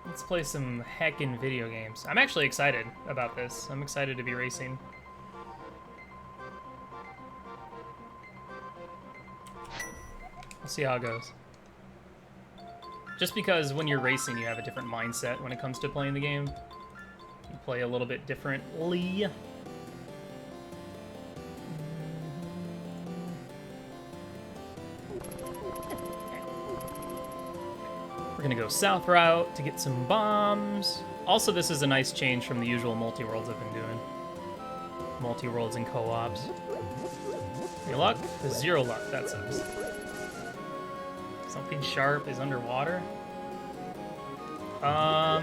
Let's play some heckin' video games. I'm actually excited about this. I'm excited to be racing. We'll see how it goes. Just because when you're racing, you have a different mindset when it comes to playing the game. You play a little bit differently. We're gonna go south route to get some bombs. Also, this is a nice change from the usual multi-worlds I've been doing. Multi-worlds and co-ops. Any luck? 0 luck, that sucks. Something sharp is underwater? I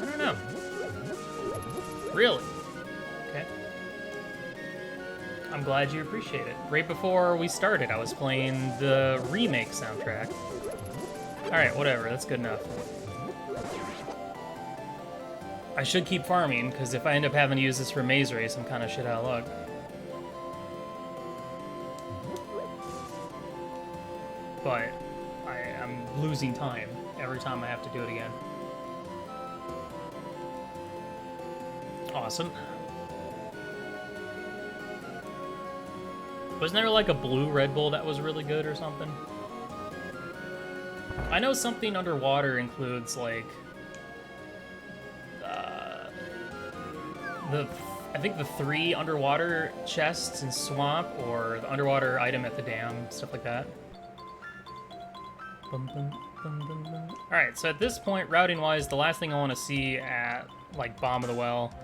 don't know. Really? Okay. I'm glad you appreciate it. Right before we started, I was playing the remake soundtrack. Alright, whatever, that's good enough. I should keep farming, because if I end up having to use this for Maze Race, I'm kind of shit out of luck. But I'm losing time every time I have to do it again. Awesome. Wasn't there like a blue Red Bull that was really good or something? I know something underwater includes like I think the 3 underwater chests in Swamp, or the underwater item at the dam, stuff like that. Alright, so at this point, routing wise, the last thing I want to see at like Bomb of the Well,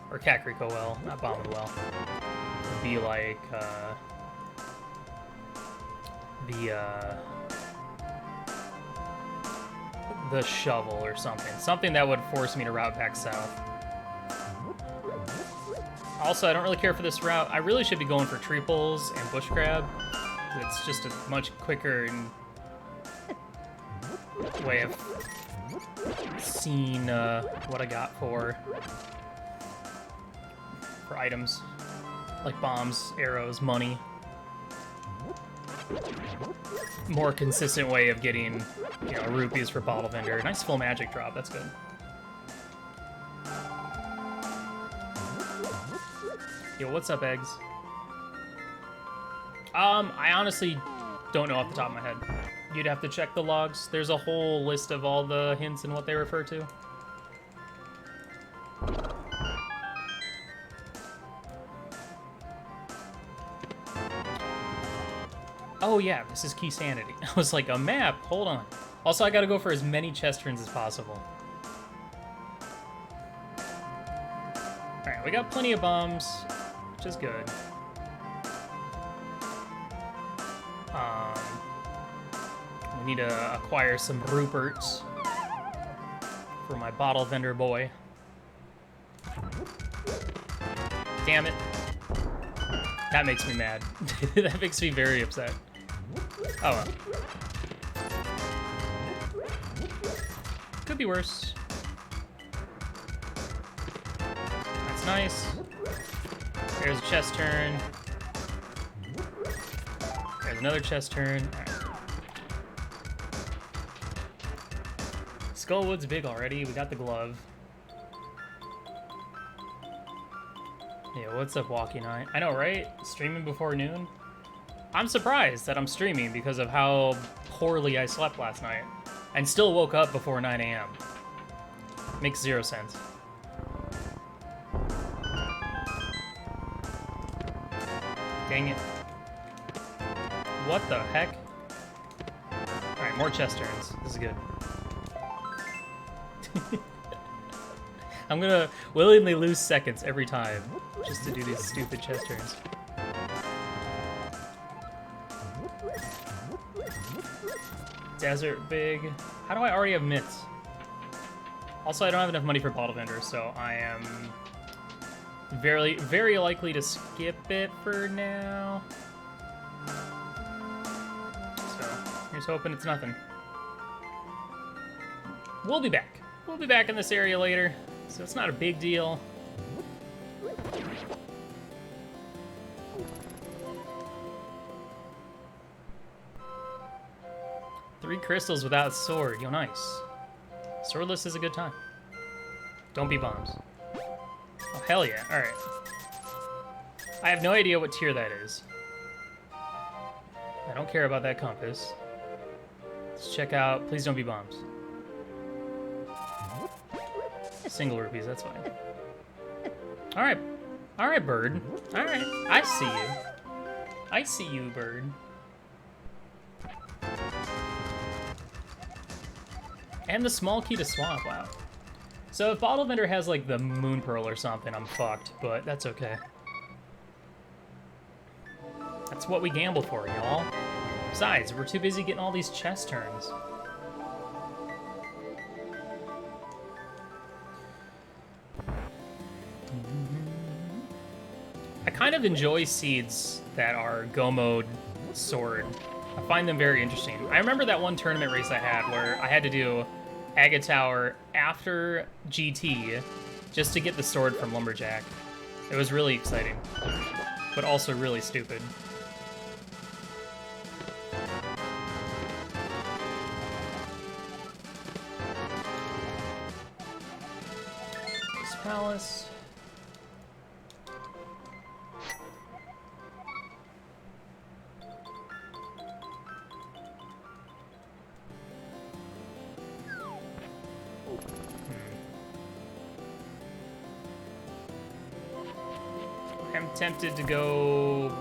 or Kakariko Well, not Bomb of the Well, would be like the shovel or something. Something that would force me to route back south. Also, I don't really care for this route. I really should be going for triples and bush crab. It's just a much quicker way of seeing what I got for items. Like bombs, arrows, money. More consistent way of getting, you know, rupees for bottle vendor. Nice full magic drop, that's good. Yo, what's up, eggs? I honestly don't know off the top of my head. You'd have to check the logs. There's a whole list of all the hints and what they refer to. Oh yeah, this is Keysanity. I was like, a map? Hold on. Also, I gotta go for as many chest turns as possible. Alright, we got plenty of bombs, which is good. We need to acquire some Ruperts for my bottle vendor boy. Damn it. That makes me mad. That makes me very upset. Oh well. Could be worse. That's nice. There's a chest turn. There's another chest turn. All right. Skullwood's big already. We got the glove. Yeah, what's up, Walking Eye? I know, right? Streaming before noon? I'm surprised that I'm streaming because of how poorly I slept last night. And still woke up before 9 a.m. Makes 0 sense. Dang it. What the heck? Alright, more chest turns. This is good. I'm gonna willingly lose seconds every time just to do these stupid chest turns. Desert big. How do I already have mitts? Also, I don't have enough money for bottle vendors, so I am very, very likely to skip it for now. So, here's hoping it's nothing. We'll be back. We'll be back in this area later, so it's not a big deal. Three crystals without sword. Yo, nice. Swordless is a good time. Don't be bombs. Oh, hell yeah. Alright. I have no idea what tier that is. I don't care about that compass. Let's check out... Please don't be bombs. Single rupees, that's fine. Alright. Alright, bird. Alright. I see you. I see you, bird. And the small key to swamp, wow. So if Bottle Vendor has like the Moon Pearl or something, I'm fucked, but that's okay. That's what we gamble for, y'all. Besides, we're too busy getting all these chest turns. I kind of enjoy seeds that are Go Mode sword. I find them very interesting. I remember that one tournament race I had where I had to do Agate Tower after GT just to get the sword from Lumberjack. It was really exciting, but also really stupid. This palace. I'm tempted to go...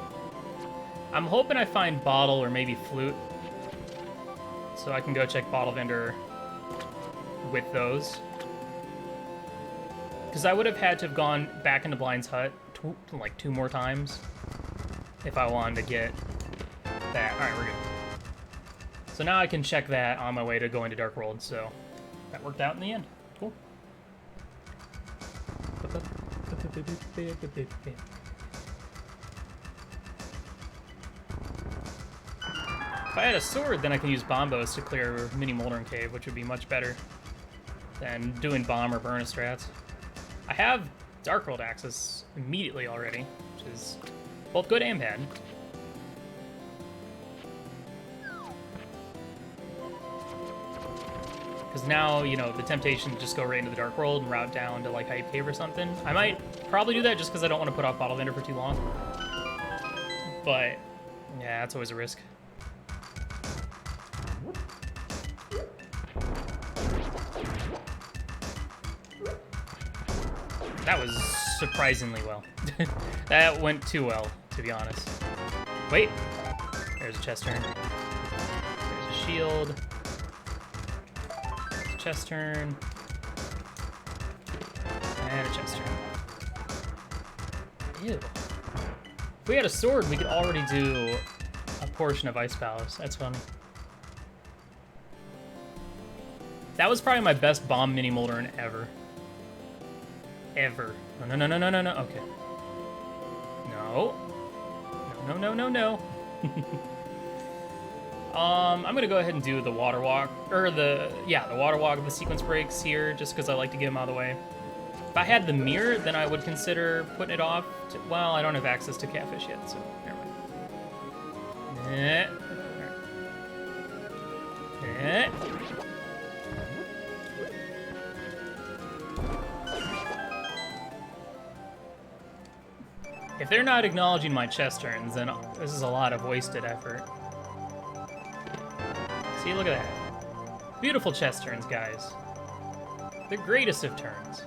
I'm hoping I find Bottle or maybe Flute. So I can go check Bottle Vendor with those. Because I would have had to have gone back into Blind's Hut like 2 more times if I wanted to get that. Alright, we're good. So now I can check that on my way to going to Dark World, so that worked out in the end. Cool. If I had a sword, then I can use bombos to clear Mini Moldering Cave, which would be much better than doing bomb or burn strats. I have Dark World access immediately already, which is both good and bad. Because now, you know, the temptation to just go right into the Dark World and route down to, like, Hype Cave or something. I might probably do that just because I don't want to put off Bottle Vendor for too long. But, yeah, that's always a risk. That was surprisingly well. That went too well, to be honest. Wait. There's a chest turn. There's a shield. There's a chest turn. And a chest turn. Ew. If we had a sword, we could already do a portion of Ice Palace. That's funny. That was probably my best bomb mini Moldarin ever. Ever. No, no, no, no, no, no, no. Okay. No. No, no, no, no, no. I'm gonna go ahead and do the water walk, or the water walk of the sequence breaks here, just because I like to get them out of the way. If I had the mirror, then I would consider putting it off. Well, I don't have access to Catfish yet, so never mind. If they're not acknowledging my chest turns, then this is a lot of wasted effort. See, look at that. Beautiful chest turns, guys. The greatest of turns.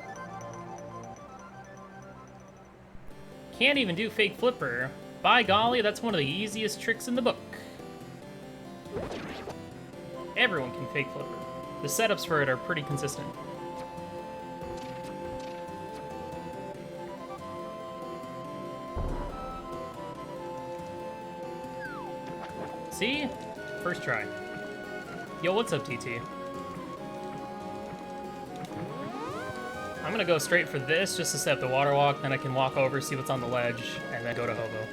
Can't even do fake flipper. By golly, that's one of the easiest tricks in the book. Everyone can fake flipper. The setups for it are pretty consistent. See? First try. Yo, what's up, TT? I'm gonna go straight for this just to set up the water walk, then I can walk over, see what's on the ledge, and then go to Hobo.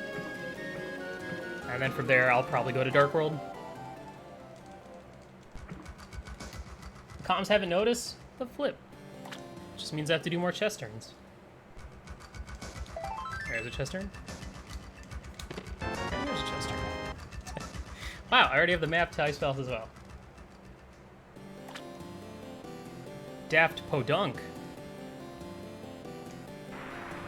And then from there, I'll probably go to Dark World. Comms haven't noticed the flip. Just means I have to do more chest turns. There's a chest turn. And there's a chest turn. Wow, I already have the map to Ice Palace as well. Daft Podunk.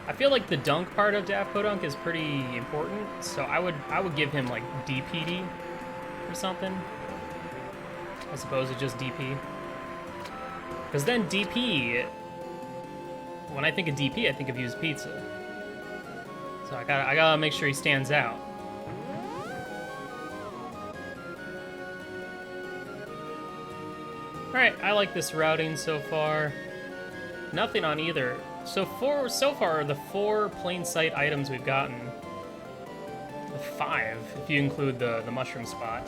I feel like the dunk part of Daft Podunk is pretty important, so I would give him like DPD or something, as opposed to just DP. Because then DP, when I think of DP, I think of Used Pizza. So I gotta make sure he stands out. All right, I like this routing so far. Nothing on either. So far, the 4 plain sight items we've gotten, the 5, if you include the mushroom spot,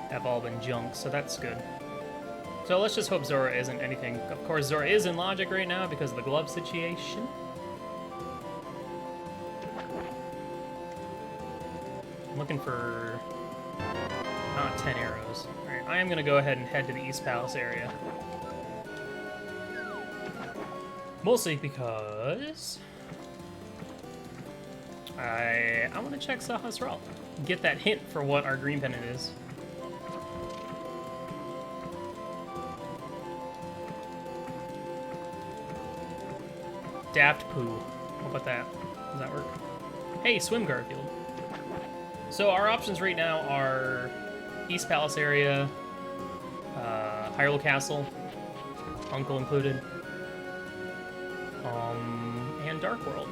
have all been junk, so that's good. So let's just hope Zora isn't anything. Of course, Zora is in logic right now because of the glove situation. I'm looking for not 10 arrows. All right, I am gonna go ahead and head to the East Palace area. Mostly because I want to check Sahasral, get that hint for what our green pennant is. Daft Poo. How about that? Does that work? Hey, swim Garfield. So our options right now are East Palace area, Hyrule Castle, Uncle included, and Dark World.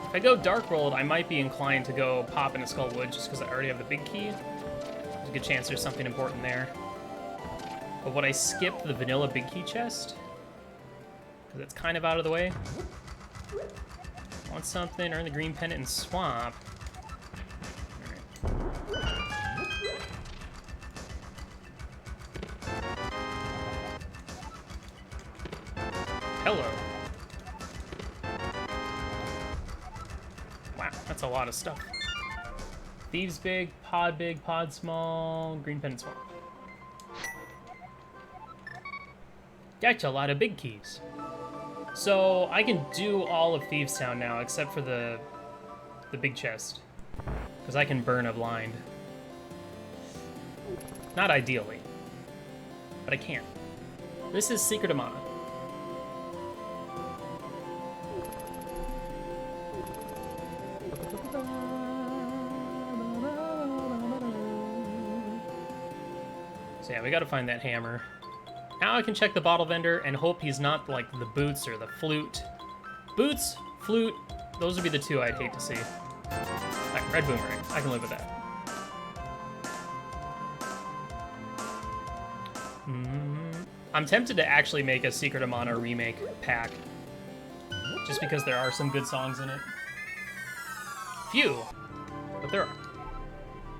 If I go Dark World, I might be inclined to go pop into Skullwood just because I already have the big key. There's a good chance there's something important there. But would I skip the vanilla big key chest? Because it's kind of out of the way. Want something, earn the green pennant and swamp. Hello. Wow, that's a lot of stuff. Thieves big, pod small, green pennant small. That's a lot of big keys. So I can do all of Thieves Town now except for the big chest. Because I can burn a blind. Not ideally. But I can. This is Secret of Mana. So yeah, we gotta find that hammer. Now I can check the bottle vendor and hope he's not like the boots or the flute. Boots, flute, those would be the 2 I'd hate to see. Alright, red boomerang. I can live with that. I'm tempted to actually make a Secret of Mana remake pack. Just because there are some good songs in it. Few, but there are.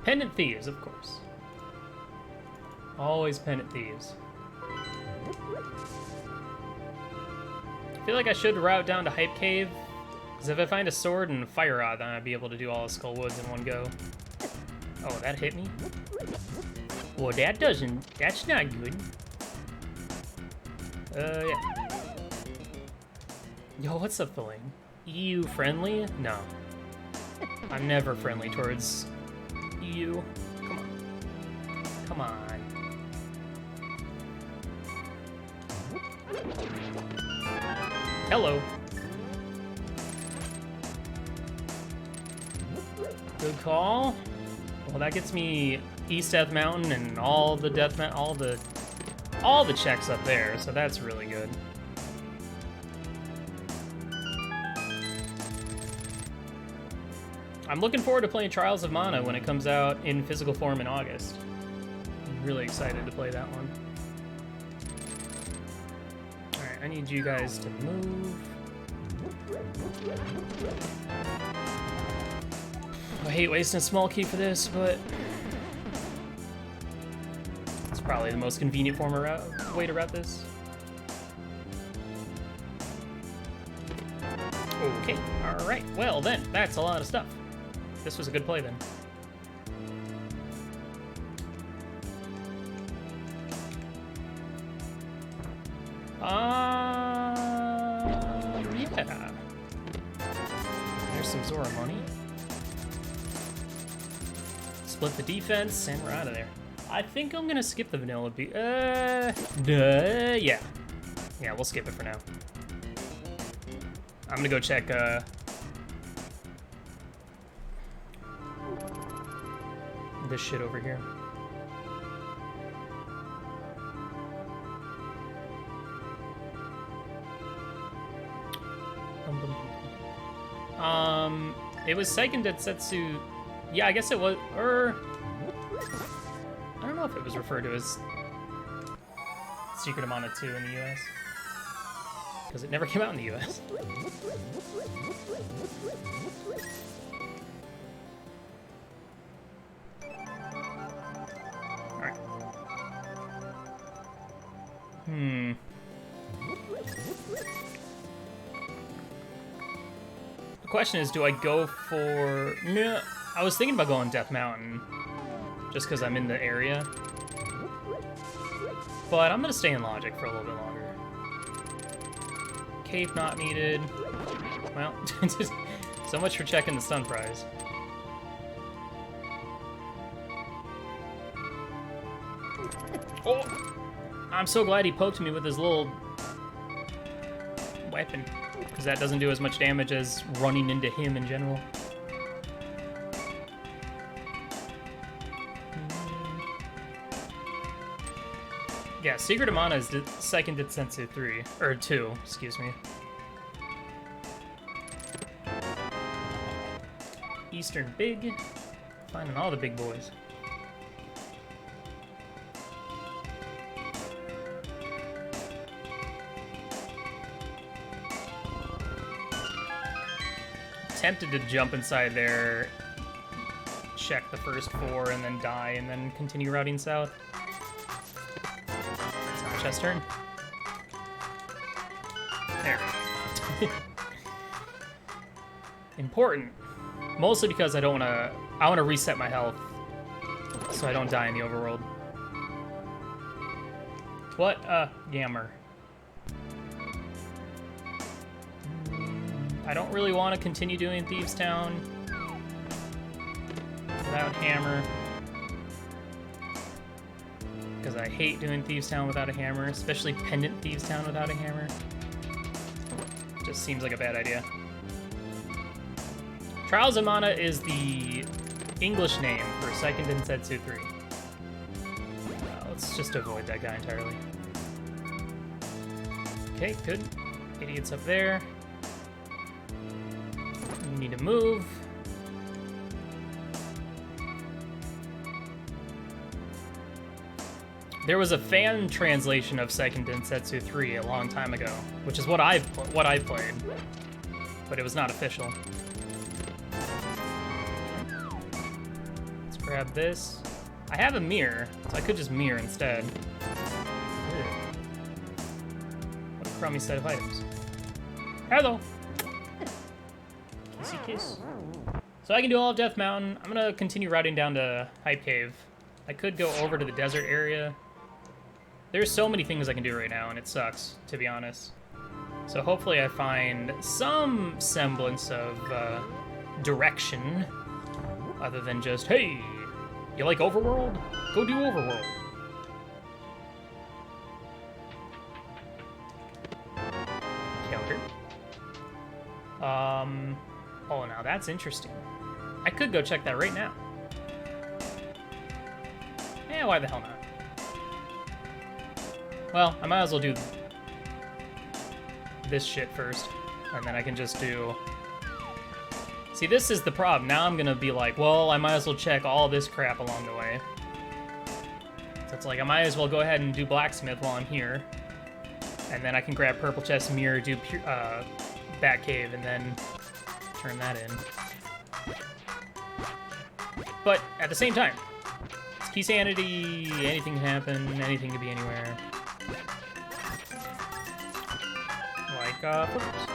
Pendant Thieves, of course. Always Pendant Thieves. I feel like I should route down to Hype Cave, because if I find a sword and a fire rod, then I'd be able to do all of Skullwoods in one go. Oh, that hit me? Well, that's not good. Yeah. Yo, what's up, Filling? EU friendly? No. I'm never friendly towards EU. Come on. Come on. Hello. Good call. Well, that gets me East Death Mountain and all the all the checks up there, so that's really good. I'm looking forward to playing Trials of Mana when it comes out in physical form in August. I'm really excited to play that one. Alright, I need you guys to move. I hate wasting a small key for this, but it's probably the most convenient way to route this. Okay, alright. Well then, that's a lot of stuff. This was a good play then. Yeah. There's some Zora money. Split the defense, and we're out of there. I think I'm gonna skip the vanilla beef. Yeah. Yeah, we'll skip it for now. I'm gonna go check, this shit over here. It was Seiken Densetsu. Yeah, I guess it was, or I don't know if it was referred to as Secret of Mana 2 in the US, because it never came out in the US. Alright. The question is, do I go for... No, I was thinking about going Death Mountain, just because I'm in the area. But I'm gonna stay in Logic for a little bit longer. Cave not needed. Well, so much for checking the stun prize. Oh! I'm so glad he poked me with his little weapon, because that doesn't do as much damage as running into him in general. Yeah, Secret of Mana is Seiken Densetsu 3, or 2, excuse me. Eastern Big, finding all the big boys. Tempted to jump inside there, check the first 4, and then die, and then continue routing south. It's not chest turn. There. Important. Mostly because I don't want to... I want to reset my health so I don't die in the overworld. What? Gammer. I don't really want to continue doing Thieves Town without Hammer, because I hate doing Thieves Town without a hammer, especially Pendant Thieves Town without a hammer. Just seems like a bad idea. Trials of Mana is the English name for Seiken Densetsu 3. Let's just avoid that guy entirely. Okay, good. Idiots up there. Need to move. There was a fan translation of Seiken Densetsu 3 a long time ago, which is what I played, but it was not official. Let's grab this. I have a mirror, so I could just mirror instead. Ew. What a crummy set of items. Hello. Kiss. So I can do all of Death Mountain. I'm gonna continue routing down to Hype Cave. I could go over to the desert area. There's so many things I can do right now, and it sucks, to be honest. So hopefully I find some semblance of direction, other than just, hey, you like Overworld? Go do Overworld. Counter. Oh, now that's interesting. I could go check that right now. Yeah, why the hell not? Well, I might as well do this shit first, and then I can just do... See, this is the problem. Now I'm gonna be like, well, I might as well check all this crap along the way. So it's like, I might as well go ahead and do Blacksmith while I'm here. And then I can grab Purple Chest, Mirror, do Bat Cave, and then turn that in. But at the same time, it's Keysanity, anything can happen, anything can be anywhere. Like, flippers.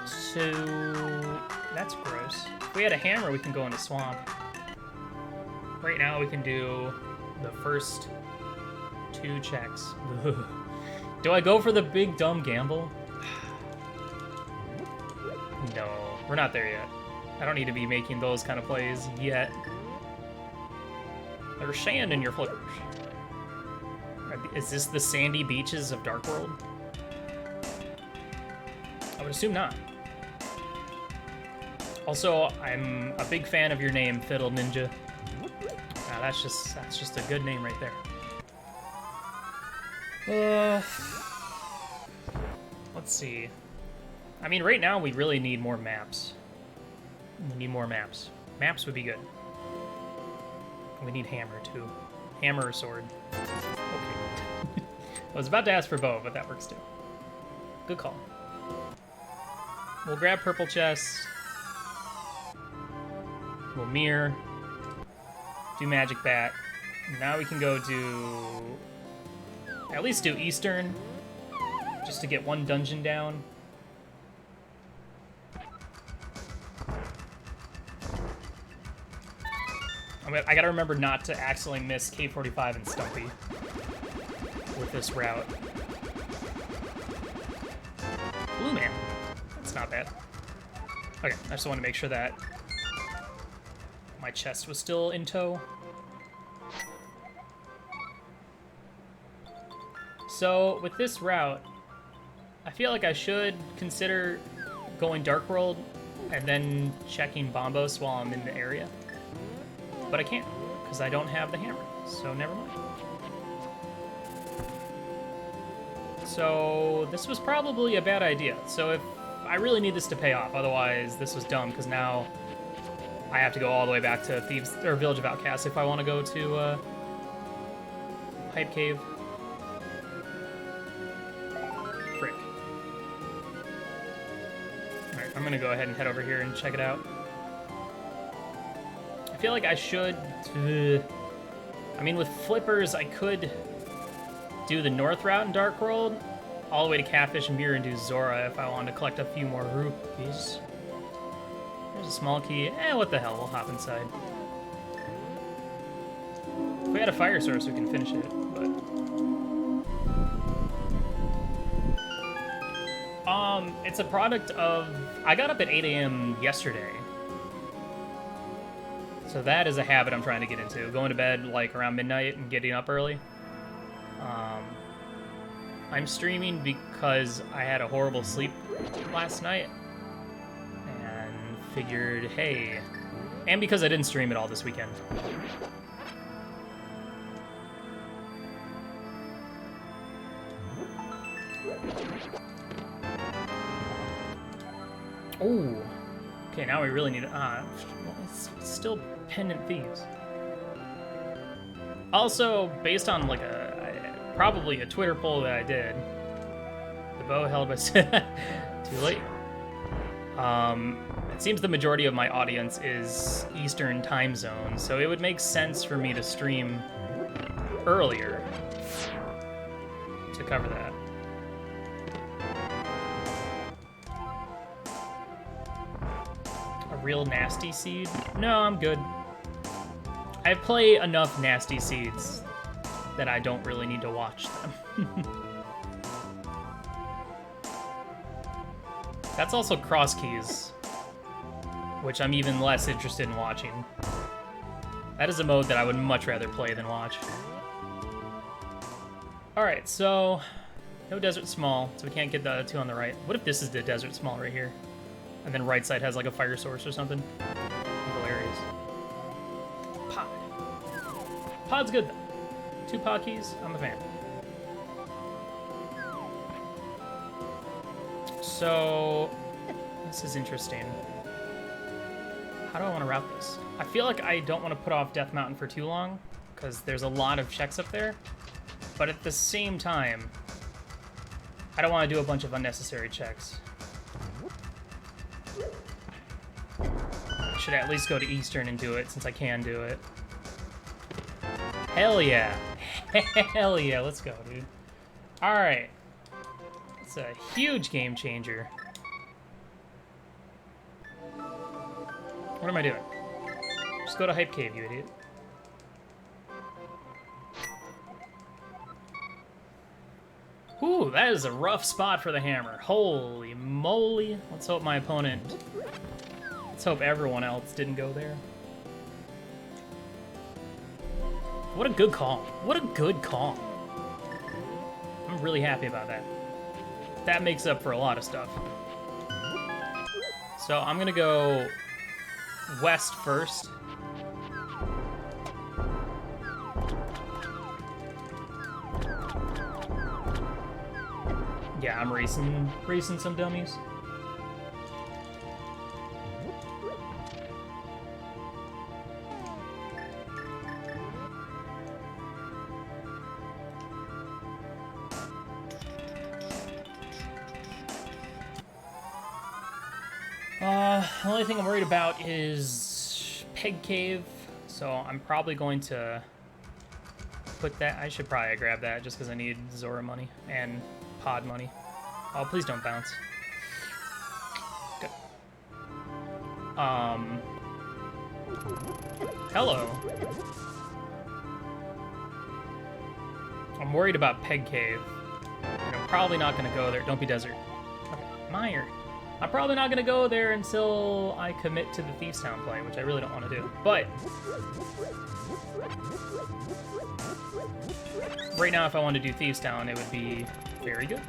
So, that's gross. If we had a hammer, we can go into Swamp. Right now, we can do the first 2 checks. Do I go for the big dumb gamble? No, we're not there yet. I don't need to be making those kind of plays yet. There's sand in your flippers. Is this the sandy beaches of Dark World? I would assume not. Also, I'm a big fan of your name, Fiddle Ninja. That's just a good name right there. Let's see. I mean, right now we really need more maps. We need more maps. Maps would be good. We need hammer too. Hammer or sword. Okay. I was about to ask for bow, but that works too. Good call. We'll grab purple chest. We'll mirror. Do magic bat. Now we can go do... At least do Eastern. Just to get one dungeon down. I gotta remember not to accidentally miss K45 and Stumpy with this route. Blue man. That's not bad. Okay, I just want to make sure that my chest was still in tow. So, with this route, I feel like I should consider going Dark World and then checking Bombos while I'm in the area. But I can't, because I don't have the hammer, so never mind. So, this was probably a bad idea. So if I really need this to pay off, otherwise this was dumb, because now I have to go all the way back to Thieves, or Village of Outcasts if I want to go to Hype Cave. Frick. Alright, I'm gonna go ahead and head over here and check it out. I feel like I should... I mean, with flippers, I could do the north route in Dark World, all the way to Catfish and Mirror and do Zora if I wanted to collect a few more rupees. There's a small key. What the hell, we'll hop inside. If we had a fire source, we can finish it, but... It's a product of... I got up at 8 a.m. yesterday. So that is a habit I'm trying to get into. Going to bed, like, around midnight and getting up early. I'm streaming because I had a horrible sleep last night. And figured, hey... And because I didn't stream at all this weekend. Oh! Okay, now we really need... it's still Pendant Thieves. Also, based on like probably a Twitter poll that I did, the bow held by too late. It seems the majority of my audience is Eastern time zone, so it would make sense for me to stream earlier to cover that. A real nasty seed? No, I'm good. I play enough nasty seeds that I don't really need to watch them. That's also cross keys, which I'm even less interested in watching. That is a mode that I would much rather play than watch. Alright, so no Desert Small, so we can't get the two on the right. What if this is the Desert Small right here? And then right side has like a fire source or something? Hilarious. Pod. Pod's good though. 2 pod keys, I'm a fan. So, this is interesting. How do I want to route this? I feel like I don't want to put off Death Mountain for too long, because there's a lot of checks up there. But at the same time, I don't want to do a bunch of unnecessary checks. I should at least go to Eastern and do it, since I can do it. Hell yeah. Hell yeah, let's go, dude. Alright. It's a huge game changer. What am I doing? Just go to Hype Cave, you idiot. Ooh, that is a rough spot for the hammer. Holy moly. Let's hope my opponent... Let's hope everyone else didn't go there. What a good call. What a good call. I'm really happy about that. That makes up for a lot of stuff. So I'm gonna go west first. Yeah, I'm racing some dummies. The only thing I'm worried about is Peg Cave, so I'm probably going to put that. I should probably grab that just because I need Zora money and pod money. Oh, please don't bounce. Good. Hello. I'm worried about Peg Cave. And I'm probably not going to go there. Don't be desert. Okay. Meyer. I'm probably not going to go there until I commit to the Thieves Town play, which I really don't want to do. But right now, if I wanted to do Thieves Town, it would be very good.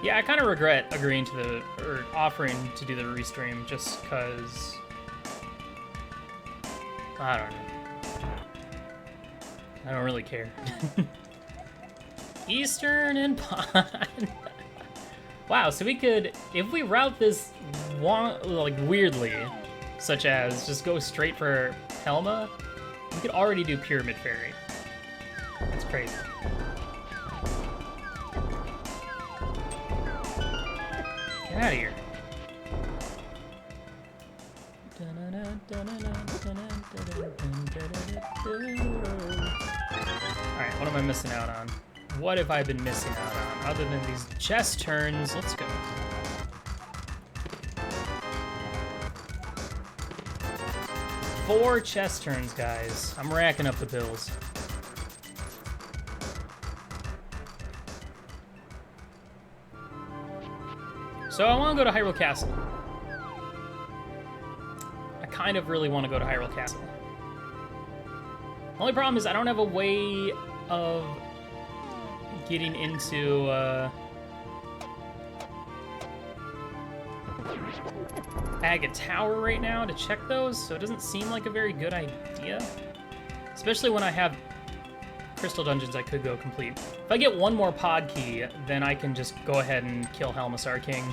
Yeah, I kind of regret agreeing to or offering to do the restream just because, I don't know. I don't really care. Eastern and Pond. Wow, so we could, if we route this like weirdly, such as just go straight for Helma, we could already do Pyramid Fairy. That's crazy. Get out of here. Alright, what am I missing out on? What have I been missing out on? Other than these chess turns, let's go. Four chess turns, guys. I'm racking up the bills. So I want to go to Hyrule Castle. I kind of really want to go to Hyrule Castle. Only problem is I don't have a way of getting into Aga Tower right now to check those, so it doesn't seem like a very good idea. Especially when I have crystal dungeons I could go complete. If I get one more pod key, then I can just go ahead and kill Helmassar King.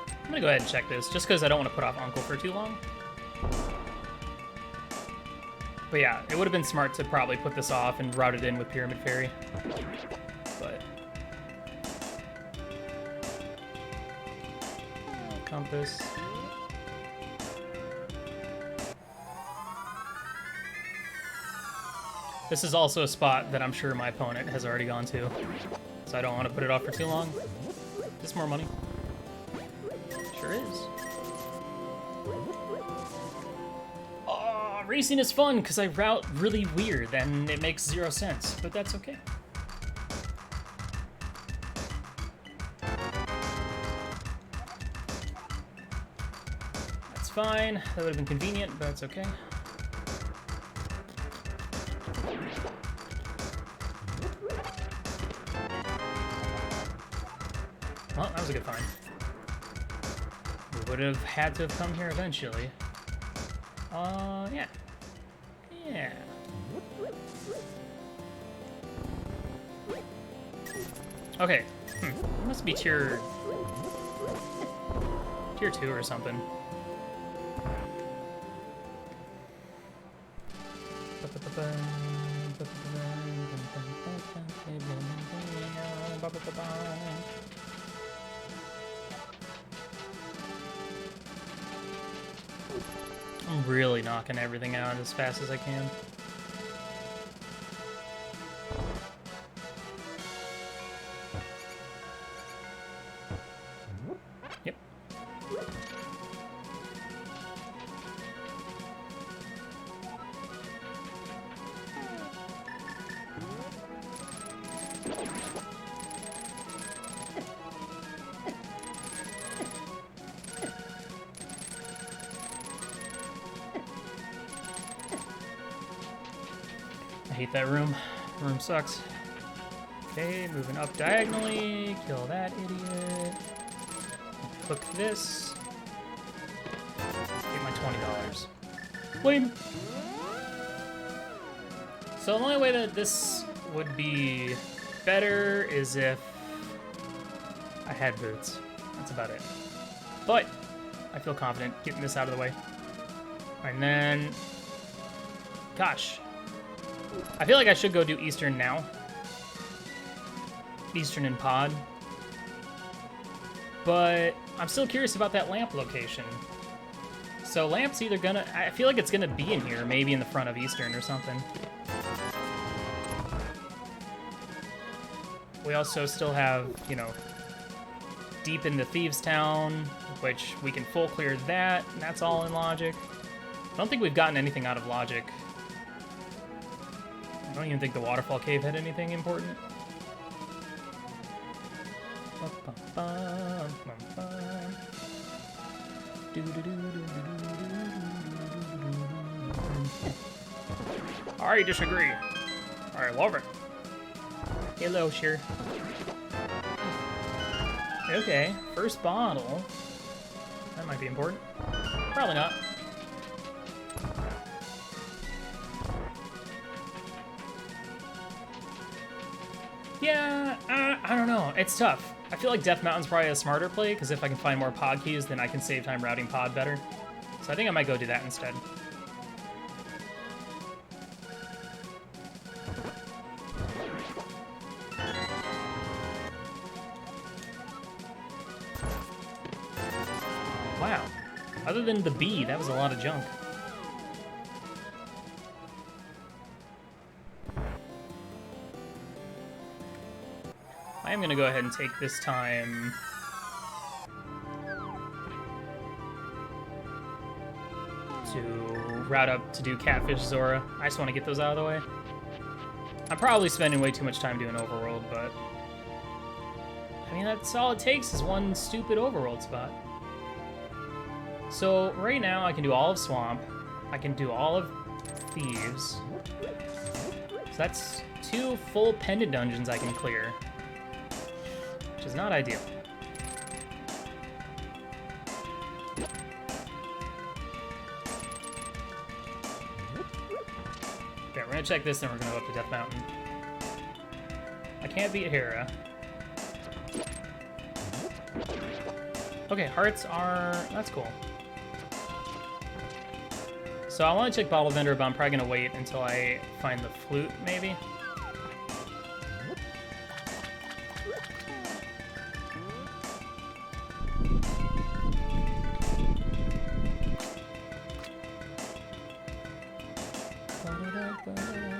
I'm gonna go ahead and check this, just because I don't want to put off Uncle for too long. But yeah, it would have been smart to probably put this off and route it in with Pyramid Fairy. But compass. This is also a spot that I'm sure my opponent has already gone to, so I don't want to put it off for too long. Just more money. Sure is. Oh, racing is fun because I route really weird and it makes zero sense, but that's okay. That's fine. That would have been convenient, but that's okay. Well, that was a good find. We would have had to have come here eventually. Yeah. Yeah. Okay. It must be tier 2 or something. I'm really knocking everything out as fast as I can. Yep. I hate that room. Room sucks. Okay, moving up diagonally. Kill that idiot. Cook this. Get my $20. Win! So the only way that this would be better is if I had boots. That's about it. But I feel confident getting this out of the way. And then, gosh, I feel like I should go do Eastern now. Eastern and Pod. But I'm still curious about that lamp location. So lamp's either gonna, I feel like it's gonna be in here, maybe in the front of Eastern or something. We also still have, you know, deep into Thieves Town, which we can full clear that, and that's all in Logic. I don't think we've gotten anything out of Logic. I don't even think the Waterfall Cave had anything important. I disagree. I love it. Hello, sure. Okay, first bottle. That might be important. Probably not. Yeah, I don't know. It's tough. I feel like Death Mountain's probably a smarter play, because if I can find more pod keys, then I can save time routing pod better. So I think I might go do that instead. Wow. Other than the bee, that was a lot of junk. I am going to go ahead and take this time to route up to do Catfish Zora. I just want to get those out of the way. I'm probably spending way too much time doing Overworld, but I mean, that's all it takes is one stupid Overworld spot. So right now I can do all of Swamp. I can do all of Thieves. So that's 2 full pendant dungeons I can clear, which is not ideal. Okay, we're gonna check this, then we're gonna go up to Death Mountain. I can't beat Hera. Okay, hearts are... that's cool. So I want to check Bottle Vendor, but I'm probably gonna wait until I find the flute, maybe.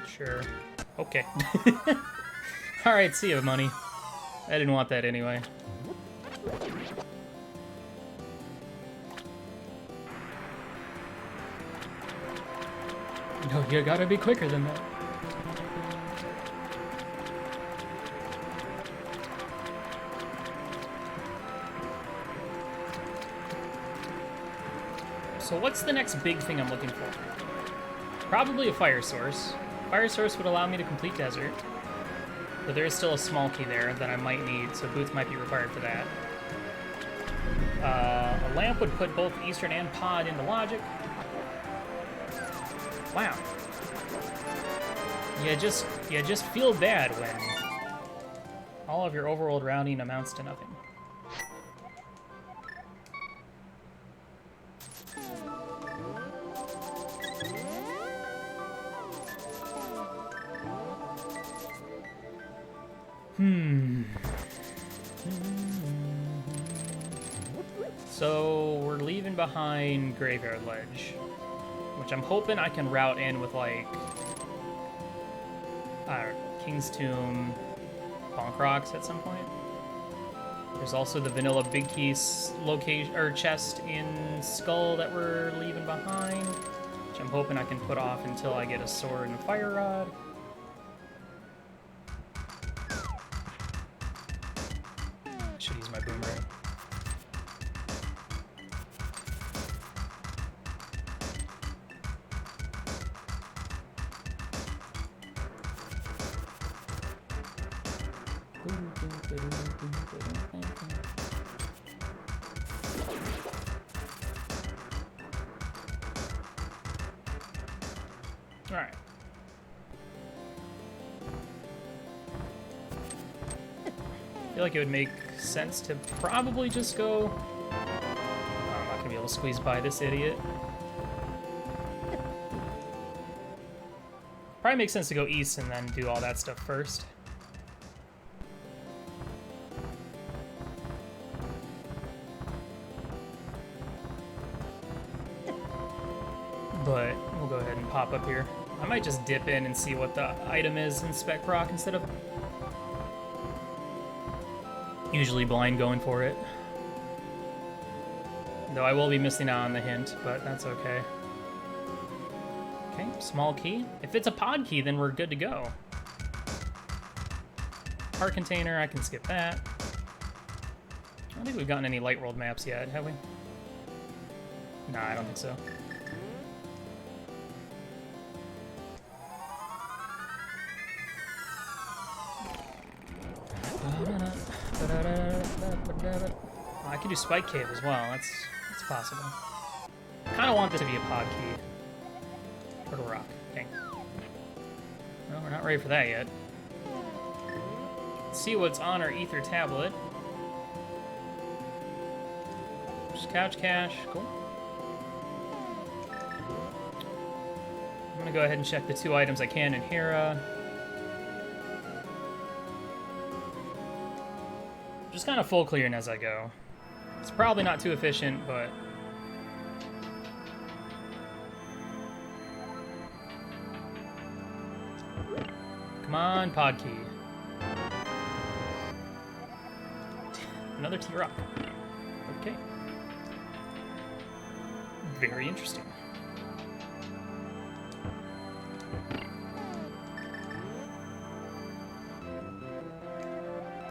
Sure. Okay. Alright, see ya, money. I didn't want that anyway. No, you gotta be quicker than that. So what's the next big thing I'm looking for? Probably a fire source. Fire source would allow me to complete desert, but there is still a small key there that I might need, so boots might be required for that. A lamp would put both Eastern and Pod into Logic. Wow. You just feel bad when all of your overworld routing amounts to nothing. So we're leaving behind Graveyard Ledge, which I'm hoping I can route in with, like, King's Tomb, Bonk Rocks at some point. There's also the vanilla Big Key location or chest in Skull that we're leaving behind, which I'm hoping I can put off until I get a sword and a fire rod. I should use my boomerang. All right. I feel like it would make sense to probably just go... I'm not gonna be able to squeeze by this idiot. Probably makes sense to go east and then do all that stuff first. But we'll go ahead and pop up here. I might just dip in and see what the item is in Spec Proc instead of usually blind going for it. Though I will be missing out on the hint, but that's okay. Okay, small key. If it's a pod key, then we're good to go. Heart container, I can skip that. I don't think we've gotten any Light World maps yet, have we? Nah, I don't think so. I could do Spike Cave as well. That's possible. Kind of want this to be a pod key. Turtle Rock. Dang. Well, we're not ready for that yet. Let's see what's on our Ether tablet. Just couch cache. Cool. I'm gonna go ahead and check the 2 items I can in Hera. Just kind of full clearing as I go. It's probably not too efficient, but... Come on, pod key. Another T-Rock. Okay. Very interesting.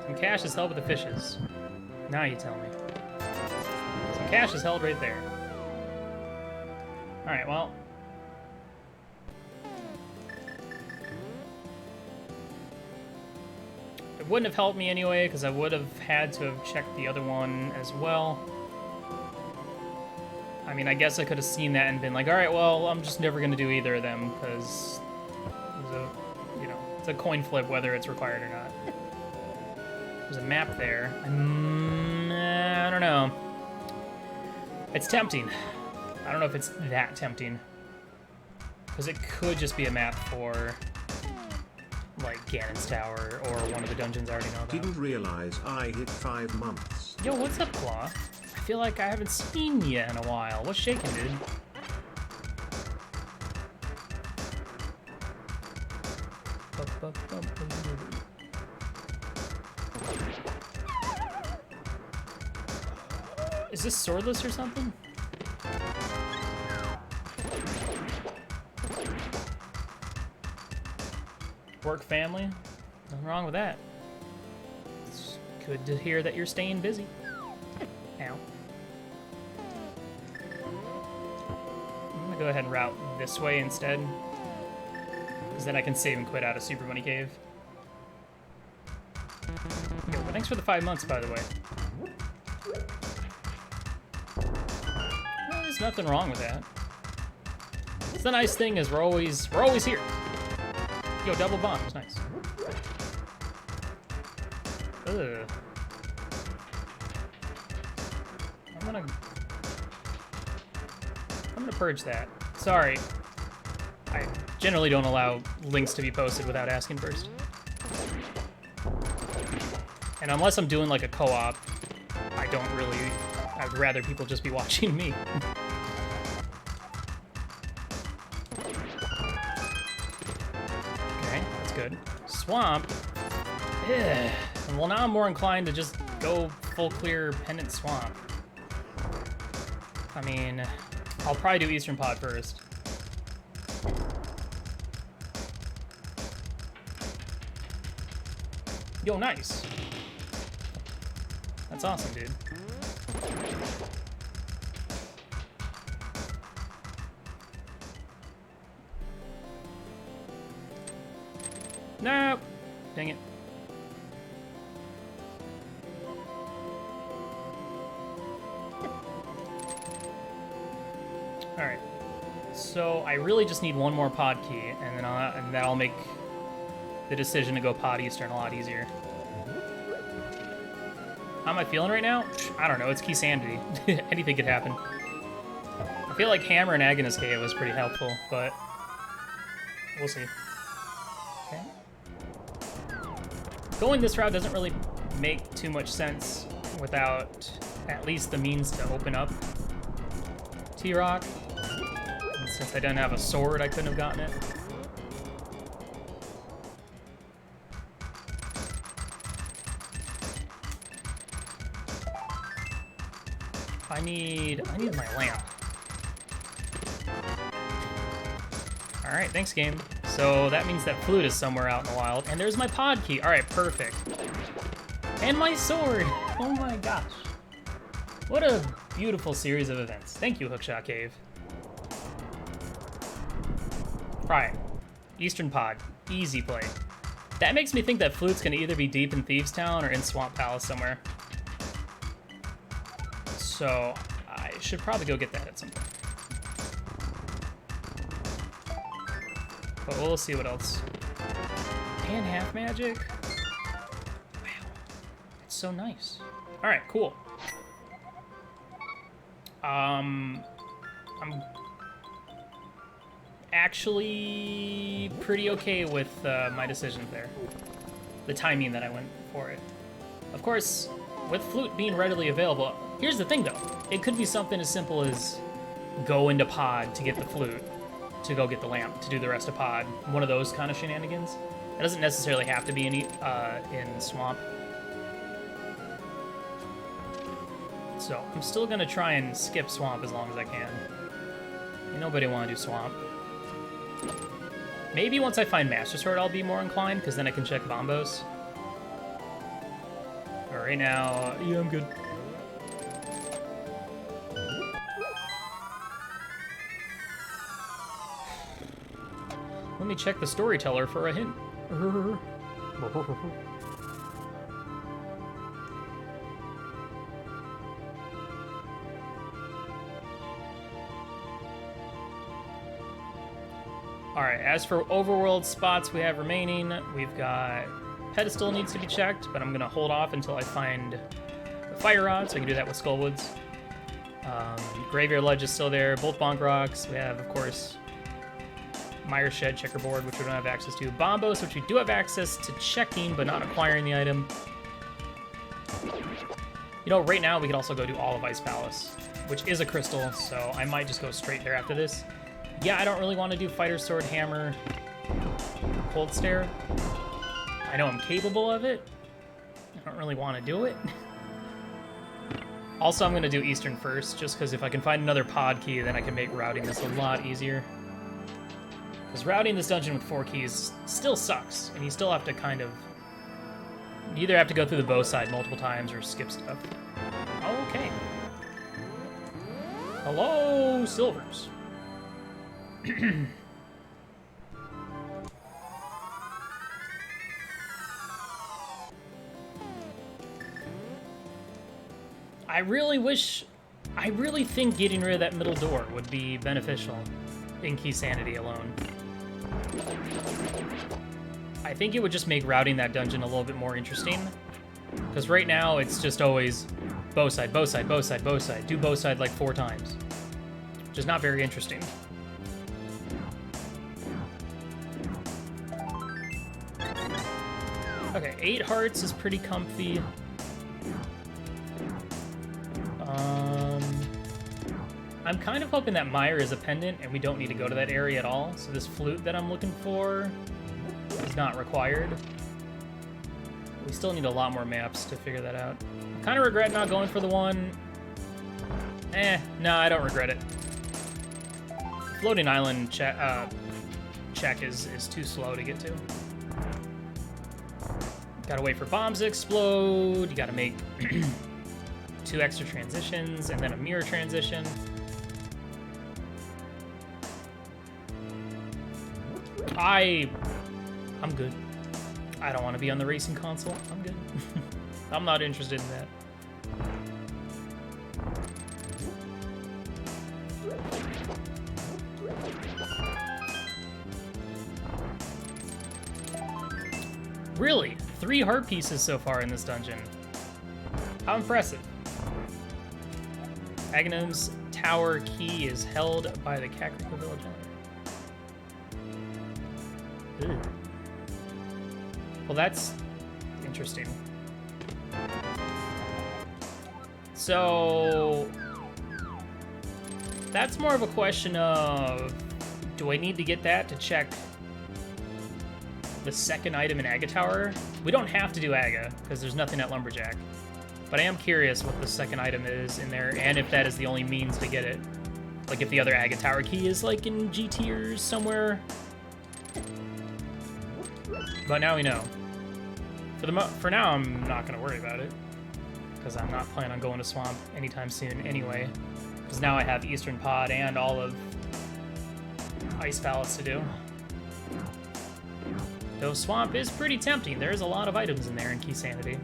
Some cash is held with the fishes. Now you tell me. Some cash is held right there. Alright, well. It wouldn't have helped me anyway, because I would have had to have checked the other one as well. I mean, I guess I could have seen that and been like, alright, well, I'm just never going to do either of them, because it's a coin flip whether it's required or not. There's a map there. I don't know. It's tempting. I don't know if it's that tempting. Because it could just be a map for, like, Ganon's Tower or one of the dungeons I already know about. Didn't realize I hit 5 months. Yo, what's up, Claw? I feel like I haven't seen you in a while. What's shaking, dude? Is this swordless or something? Work family? Nothing wrong with that. It's good to hear that you're staying busy. Ow. I'm gonna go ahead and route this way instead. Because then I can save and quit out of Super Money Cave. Yo, but thanks for the 5 months, by the way. Well, there's nothing wrong with that. The nice thing is we're always here. Yo, double bombs, nice. Ugh. I'm gonna purge that. Sorry. I generally don't allow links to be posted without asking first. And unless I'm doing like a co-op, I'd rather people just be watching me. Okay, that's good. Swamp? Ugh. Well, now I'm more inclined to just go full clear Pendant Swamp. I mean, I'll probably do Eastern Pod first. Yo, nice. That's awesome, dude. Nope. Dang it. So I really just need one more pod key, and then that'll make the decision to go pod Eastern a lot easier. How am I feeling right now? I don't know. It's Keysanity. Anything could happen. I feel like Hammer and Agonist Cave was pretty helpful, but we'll see. Okay. Going this route doesn't really make too much sense without at least the means to open up T-Rock. And since I didn't have a sword, I couldn't have gotten it. I need my lamp. All right, thanks, game. So that means that flute is somewhere out in the wild, and there's my pod key. All right, perfect. And my sword. Oh my gosh. What a beautiful series of events. Thank you, Hookshot Cave. Right. Eastern pod. Easy play. That makes me think that flute's gonna either be deep in Thieves Town or in Swamp Palace somewhere. So I should probably go get that at some point. But we'll see what else. And half magic. Wow. It's so nice. Alright, cool. I'm actually pretty okay with my decision there. The timing that I went for it. Of course, with flute being readily available, here's the thing though. It could be something as simple as go into pod to get the flute, to go get the lamp, to do the rest of pod. One of those kind of shenanigans. It doesn't necessarily have to be in Swamp. So I'm still gonna try and skip Swamp as long as I can. Nobody want to do Swamp. Maybe once I find Master Sword I'll be more inclined, because then I can check Bombos. But right now, yeah, I'm good. Let me check the storyteller for a hint. Alright, as for overworld spots we have remaining, we've got Pedestal needs to be checked, but I'm going to hold off until I find the Fire Rod, so I can do that with Skullwoods. Graveyard Ledge is still there, both Bonk Rocks. We have, of course, Myers Shed, Checkerboard, which we don't have access to. Bombos, which we do have access to checking, but not acquiring the item. You know, right now we could also go do all of Ice Palace, which is a crystal, so I might just go straight there after this. Yeah, I don't really want to do Fighter Sword, Hammer, Cold Stare. I know I'm capable of it. I don't really want to do it. Also, I'm going to do Eastern first, just because if I can find another pod key, then I can make routing this a lot easier. Because routing this dungeon with 4 keys still sucks, and you still have to kind of... You either have to go through the bow side multiple times or skip stuff. Okay. Hello, Silvers. I really think getting rid of that middle door would be beneficial in Keysanity alone. I think it would just make routing that dungeon a little bit more interesting. Because right now, it's just always bow side, bow side, bow side, bow side. Do bow side like 4 times. Which is not very interesting. Okay, 8 hearts is pretty comfy. I'm kind of hoping that Meyer is a pendant and we don't need to go to that area at all. So this flute that I'm looking for is not required. We still need a lot more maps to figure that out. I kind of regret not going for the one. No, I don't regret it. Floating Island check is too slow to get to. Gotta wait for bombs to explode. You gotta make 2 extra transitions and then a mirror transition. I'm good. I don't want to be on the racing console. I'm good. I'm not interested in that. Really? 3 heart pieces so far in this dungeon. How impressive. Aghanim's tower key is held by the Kakariko village owner. Ew. Well, that's interesting. So that's more of a question of, do I need to get that to check the second item in Aga Tower? We don't have to do Aga, because there's nothing at Lumberjack. But I am curious what the second item is in there, and if that is the only means to get it. Like if the other Aga Tower key is like in G tiers somewhere. But now we know. For now, I'm not going to worry about it, because I'm not planning on going to Swamp anytime soon anyway. Because now I have Eastern Pod and all of Ice Palace to do. Though Swamp is pretty tempting. There's a lot of items in there in Keysanity.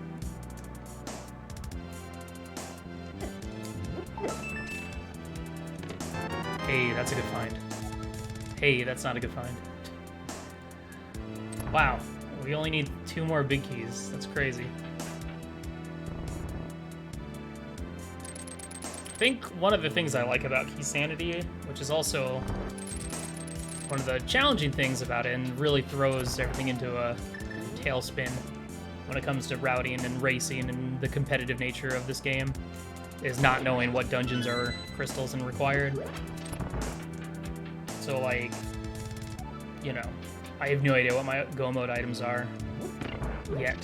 Hey, that's a good find. Hey, that's not a good find. Wow, we only need 2 more big keys. That's crazy. I think one of the things I like about Keysanity, which is also one of the challenging things about it and really throws everything into a tailspin when it comes to routing and racing and the competitive nature of this game, is not knowing what dungeons are crystals and required. So, like, you know, I have no idea what my go mode items are yet.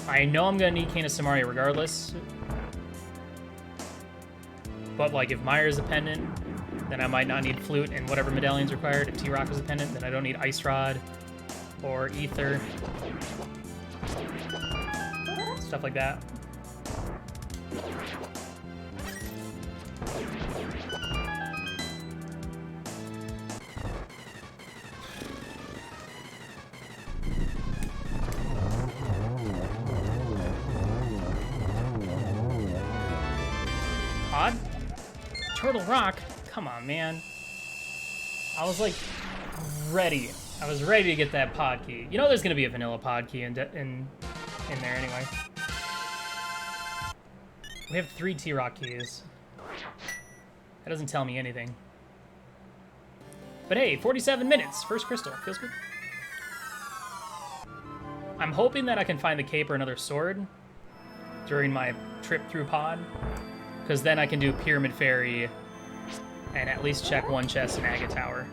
I know I'm gonna need Cane of Samaria regardless, but like if Myra's a pendant, then I might not need Flute and whatever medallion's required. If T-Rock is a pendant, then I don't need Ice Rod or Ether. Stuff like that. Odd? Turtle Rock? Come on, man. I was like ready. I was ready to get that pod key. You know there's gonna be a vanilla pod key in there anyway. We have 3 T-Rock keys. That doesn't tell me anything. But hey, 47 minutes. First crystal. Feels good. I'm hoping that I can find the cape or another sword during my trip through pod, because then I can do Pyramid Fairy and at least check 1 chest in Aga Tower.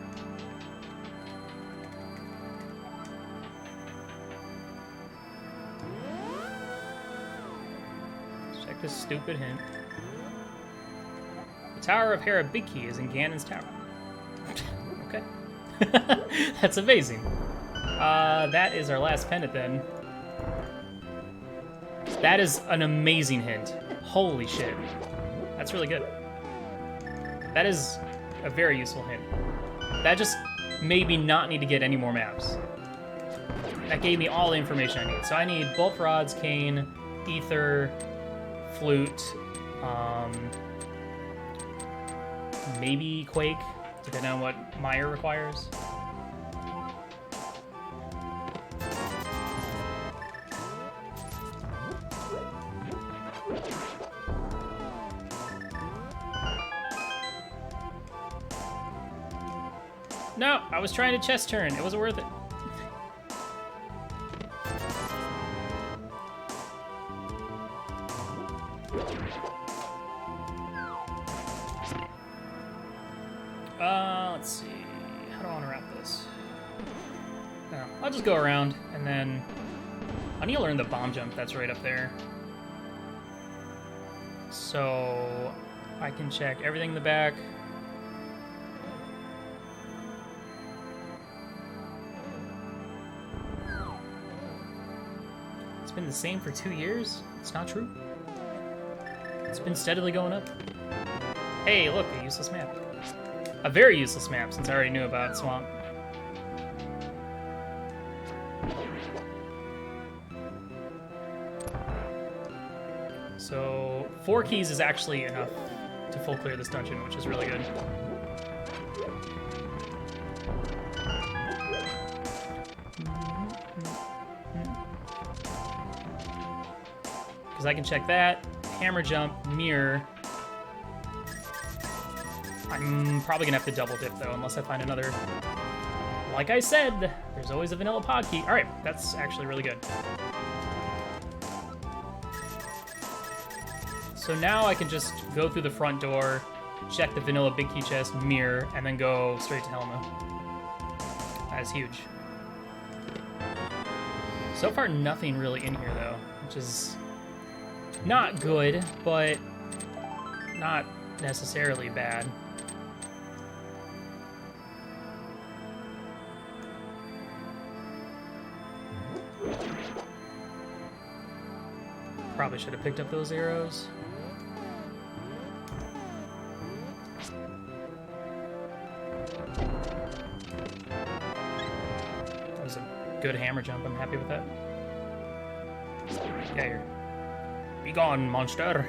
Let's check this stupid hint. The Tower of Hera Big Key is in Ganon's Tower. Okay. That's amazing. That is our last pendant then. That is an amazing hint. Holy shit. That's really good. That is a very useful hint. That just made me not need to get any more maps. That gave me all the information I need. So I need Bolt Rods, Cane, Ether, Flute, maybe Quake, depending on what Maya requires. No, I was trying to chest turn. It wasn't worth it. Let's see. How do I want to wrap this? No, I'll just go around, and then I need to learn the bomb jump that's right up there. So I can check everything in the back. It's been the same for 2 years? It's not true. It's been steadily going up. Hey, look, a useless map. A very useless map, since I already knew about Swamp. So 4 keys is actually enough to full clear this dungeon, which is really good. because I can check that. Hammer jump, mirror. I'm probably gonna have to double dip though, unless I find another. Like I said, there's always a vanilla pod key. All right, that's actually really good. So now I can just go through the front door, check the vanilla big key chest, mirror, and then go straight to Helma. That's huge. So far, nothing really in here though, which is not good, but not necessarily bad. Probably should have picked up those arrows. That was a good hammer jump. I'm happy with that. Yeah, you're... Be gone, monster.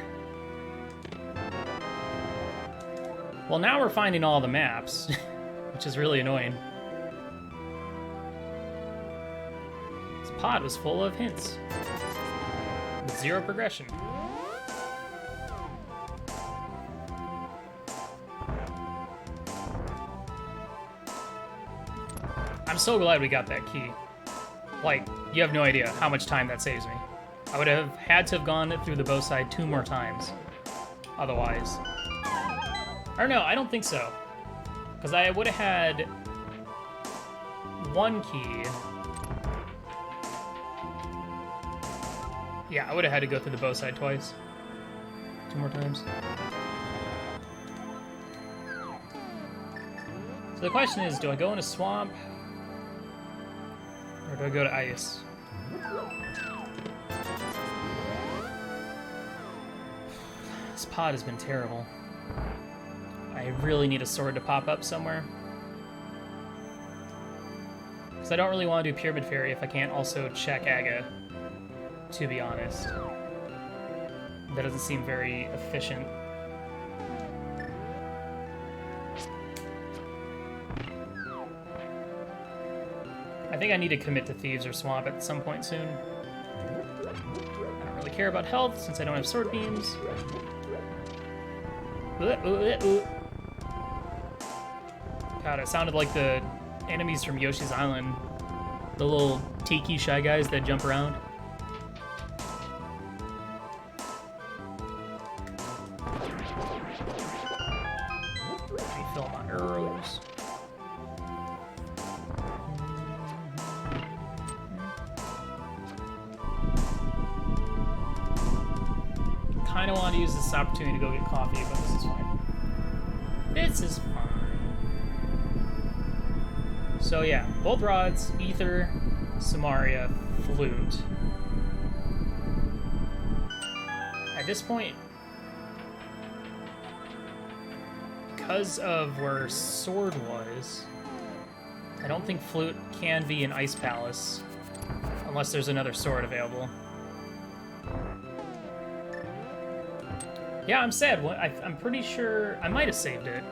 Well, now we're finding all the maps, which is really annoying. This pod was full of hints. With zero progression. I'm so glad we got that key. Like, you have no idea how much time that saves me. I would have had to have gone through the bow side 2 more times. Otherwise. Or no, I don't think so. Because I would have had 1 key. Yeah, I would have had to go through the bow side twice. 2 more times. So the question is, do I go in a swamp? Or do I go to ice? This pod has been terrible. I really need a sword to pop up somewhere. Because I don't really want to do Pyramid Fairy if I can't also check Aga. To be honest. That doesn't seem very efficient. I think I need to commit to Thieves or Swamp at some point soon. I don't really care about health since I don't have sword beams. God, it sounded like the enemies from Yoshi's Island. The little tiki shy guys that jump around. Refill my arrows. Kind of want to use this opportunity to go get coffee, but this is fine. This is fine. So yeah, both rods, ether, Samaria, flute. At this point, because of where sword was, I don't think flute can be in Ice Palace unless there's another sword available. Yeah, I'm sad. I'm pretty sure I might have saved it.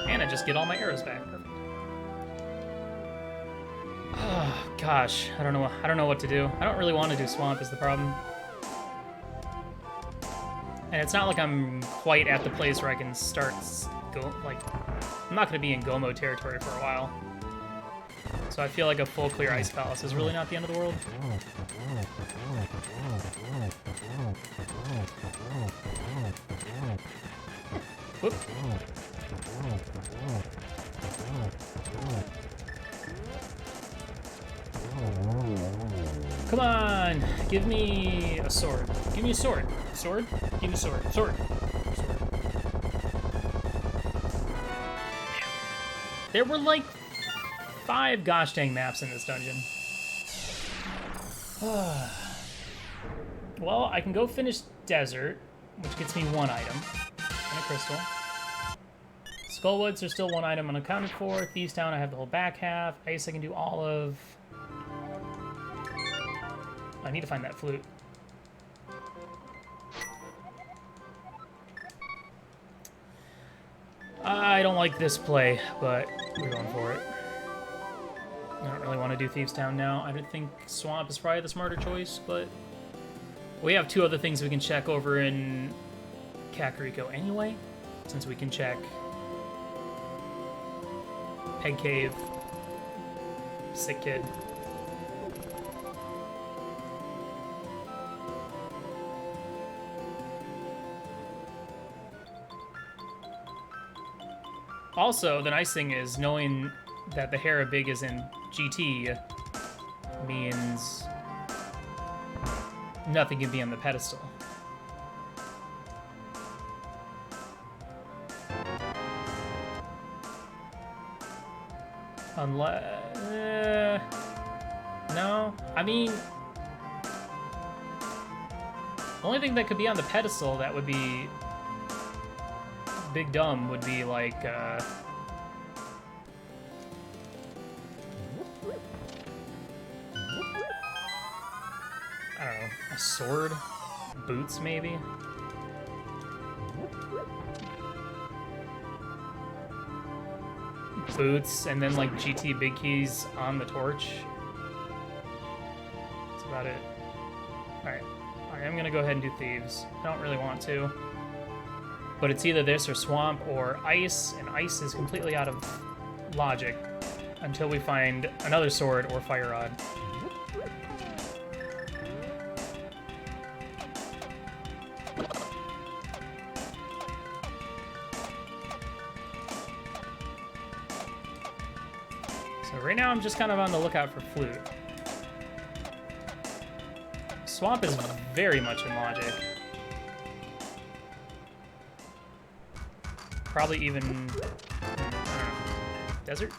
And I just get all my arrows back. Perfect. Oh, gosh, I don't know what to do. I don't really want to do Swamp is the problem. And it's not like I'm quite at the place where I can start I'm not going to be in Gomo territory for a while. So I feel like a full clear Ice Palace is really not the end of the world. Whoop. Come on, give me a sword. Give me a sword. Sword? Give me a sword. Sword. There were like 5 gosh dang maps in this dungeon. Well, I can go finish Desert, which gets me 1 item and a crystal. Skullwoods are still 1 item unaccounted for. Thieves Town, I have the whole back half. Ice, I can do all of. I need to find that flute. I don't like this play, but we're going for it. I don't really want to do Thieves Town now. I don't think Swamp is probably the smarter choice, but we have two other things we can check over in Kakariko anyway, since we can check Peg Cave, Sick Kid. Also, the nice thing is knowing that the Harabig is in GT means nothing can be on the pedestal. Unless... no, I mean... the only thing that could be on the pedestal that would be big dumb would be like, I don't know, a sword? Boots, maybe? Boots, and then like GT big keys on the torch. That's about it. Alright, I am gonna go ahead and do Thieves. I don't really want to. But it's either this or Swamp or Ice, and Ice is completely out of logic until we find another sword or Fire Rod. So right now I'm just kind of on the lookout for Flute. Swamp is very much in logic. Probably even, I don't know, desert?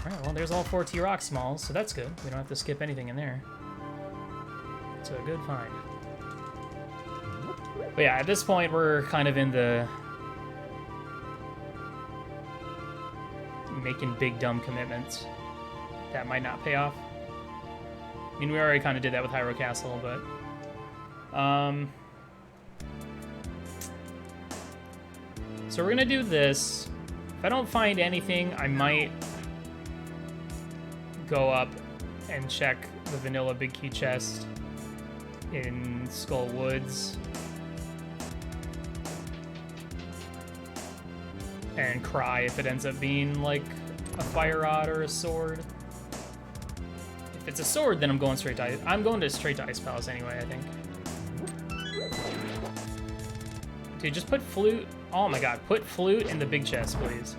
Alright, well there's all 4 T-Rock smalls, so that's good. We don't have to skip anything in there. So a good find. But yeah, at this point we're kind of in the making big dumb commitments that might not pay off. I mean, we already kind of did that with Hyrule Castle, but so we're gonna do this. If I don't find anything, I might go up and check the vanilla big key chest in Skull Woods and cry if it ends up being like a fire rod or a sword. If it's a sword, then I'm going straight to Ice Palace anyway, I think. Dude, just put Flute. Oh my god, put Flute in the big chest, please.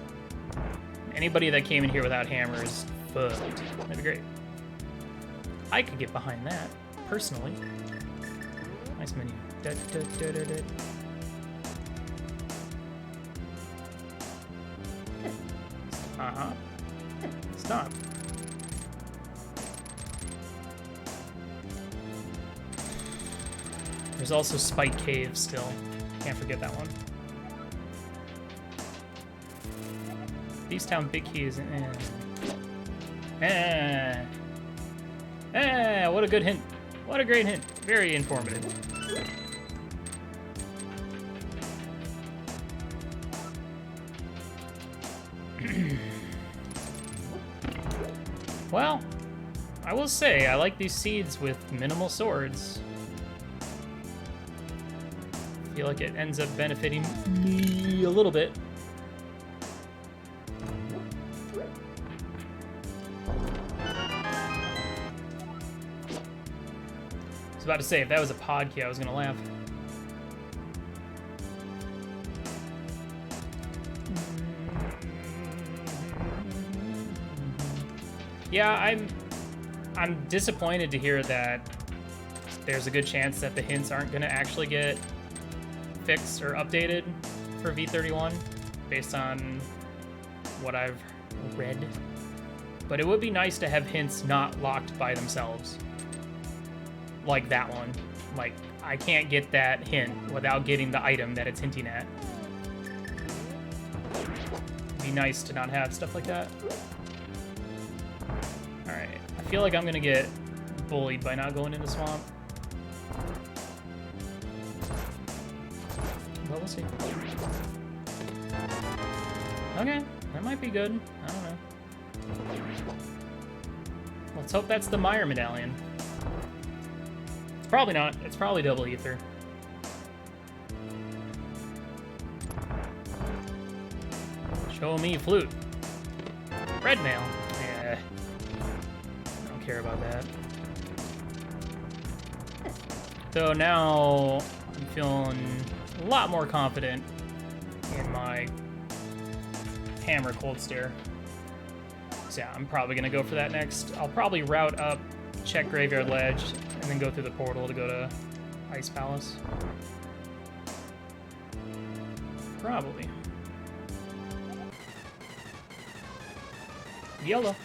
Anybody that came in here without hammers, fucked. That'd be great. I could get behind that, personally. Nice menu. Uh-huh. Stop. There's also Spike Cave still. Can't forget that one. Thieves Town big keys. What a good hint. What a great hint. Very informative. Well, I will say, I like these seeds with minimal swords. I feel like it ends up benefiting me a little bit. I was about to say, if that was a pod key, I was gonna laugh. Yeah, I'm disappointed to hear that there's a good chance that the hints aren't gonna actually get fixed or updated for V31 based on what I've read. But it would be nice to have hints not locked by themselves. Like that one. Like, I can't get that hint without getting the item that it's hinting at. It'd be nice to not have stuff like that. Alright, I feel like I'm gonna get bullied by not going in the swamp. Well, we'll see. Okay, that might be good. I don't know. Let's hope that's the Meyer medallion. It's probably not. It's probably double ether. Show me flute. Red mail. Yeah. I don't care about that. So now I'm feeling a lot more confident in my hammer cold stare. So yeah, I'm probably gonna go for that next. I'll probably route up, check Graveyard Ledge, and then go through the portal to go to Ice Palace. Probably. YOLO.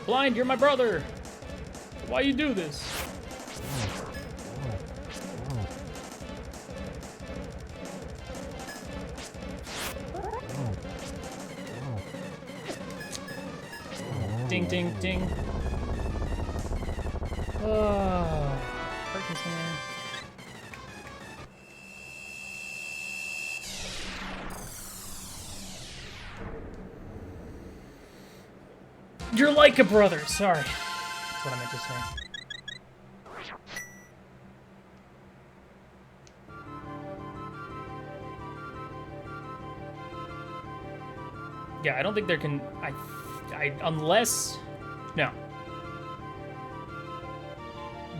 Blind, you're my brother. Why you do this? Ding, ding, ding. Oh, freaking here. You're like a brother. Sorry. That's what I meant to say. Yeah, I don't think there can... unless... No.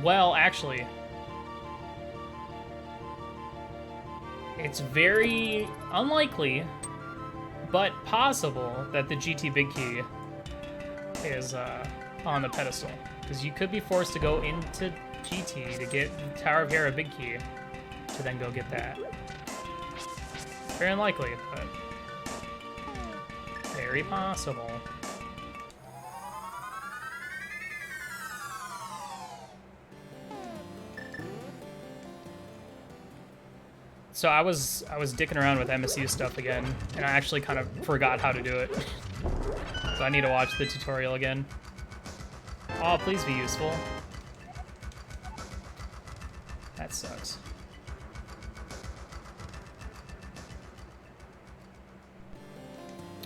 Well, actually... It's very unlikely, but possible that the GT Big Key is on the pedestal. Because you could be forced to go into GT to get the Tower of Hera Big Key to then go get that. Very unlikely, but very possible. So I was dicking around with MSU stuff again, and I actually kind of forgot how to do it. So I need to watch the tutorial again. Oh, please be useful. That sucks.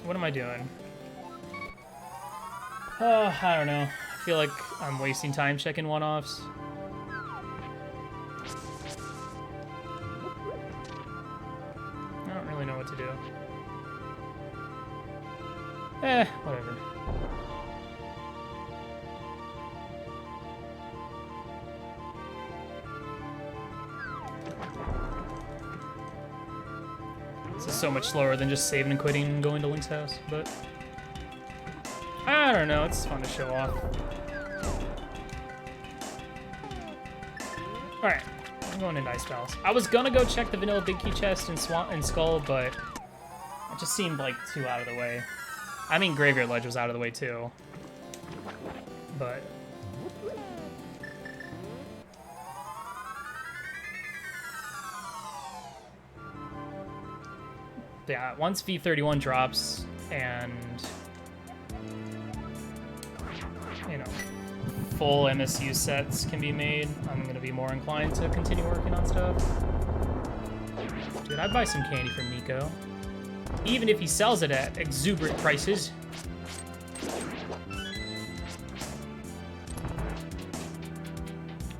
What am I doing? Oh, I don't know. I feel like I'm wasting time checking one-offs. I don't really know what to do. Whatever. This is so much slower than just saving and quitting and going to Link's house, but I don't know, it's fun to show off. Alright, I'm going into Ice Palace. I was gonna go check the vanilla Big Key chest in Skull, but it just seemed like too out of the way. I mean, Graveyard Ledge was out of the way too, but yeah, once V31 drops and, you know, full MSU sets can be made, I'm gonna be more inclined to continue working on stuff. Dude, I'd buy some candy from Nico. Even if he sells it at exuberant prices.